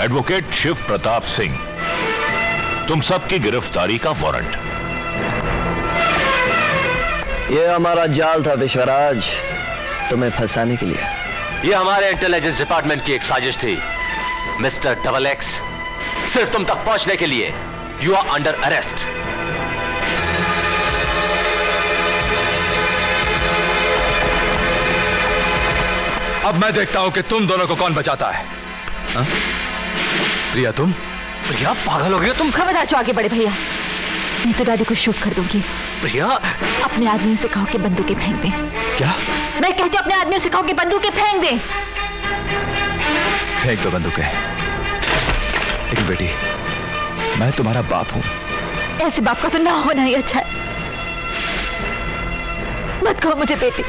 एडवोकेट शिव प्रताप सिंह, तुम सबकी गिरफ्तारी का वारंट। ये हमारा जाल था विश्वराज, तुम्हें फंसाने के लिए। ये हमारे इंटेलिजेंस डिपार्टमेंट की एक साजिश थी मिस्टर डबल एक्स। सिर्फ तुम तक पहुंचने के लिए यू आर अंडर अरेस्ट। अब मैं देखता हूं कि तुम दोनों को कौन बचाता है। हा? प्रिया, तुम? प्रिया, पागल हो गई तुम? खबरदार जो आगे बढ़े भैया, मैं तो डैडी को शूट कर दूंगी। प्रिया, अपने आदमियों से कहो कि बंदूकें फेंक दें। क्या? मैं कहती हूँ अपने आदमियों से कहो कि बंदूकें फेंक दें। फेंक दो बंदूकें। लेकिन बेटी, मैं तुम्हारा बाप हूं। ऐसे बाप का तो ना होना ही अच्छा है। मत कहो मुझे बेटी।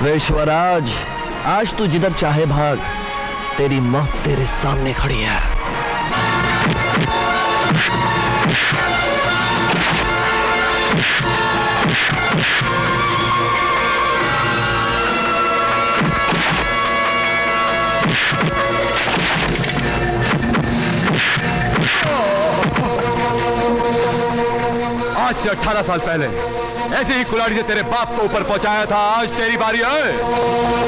विश्वराज, आज तू जिधर चाहे भाग, तेरी मौत तेरे सामने खड़ी है। आज से 18 साल पहले ऐसे ही कुल्हाड़ी से तेरे बाप को ऊपर पहुंचाया था। आज तेरी बारी है।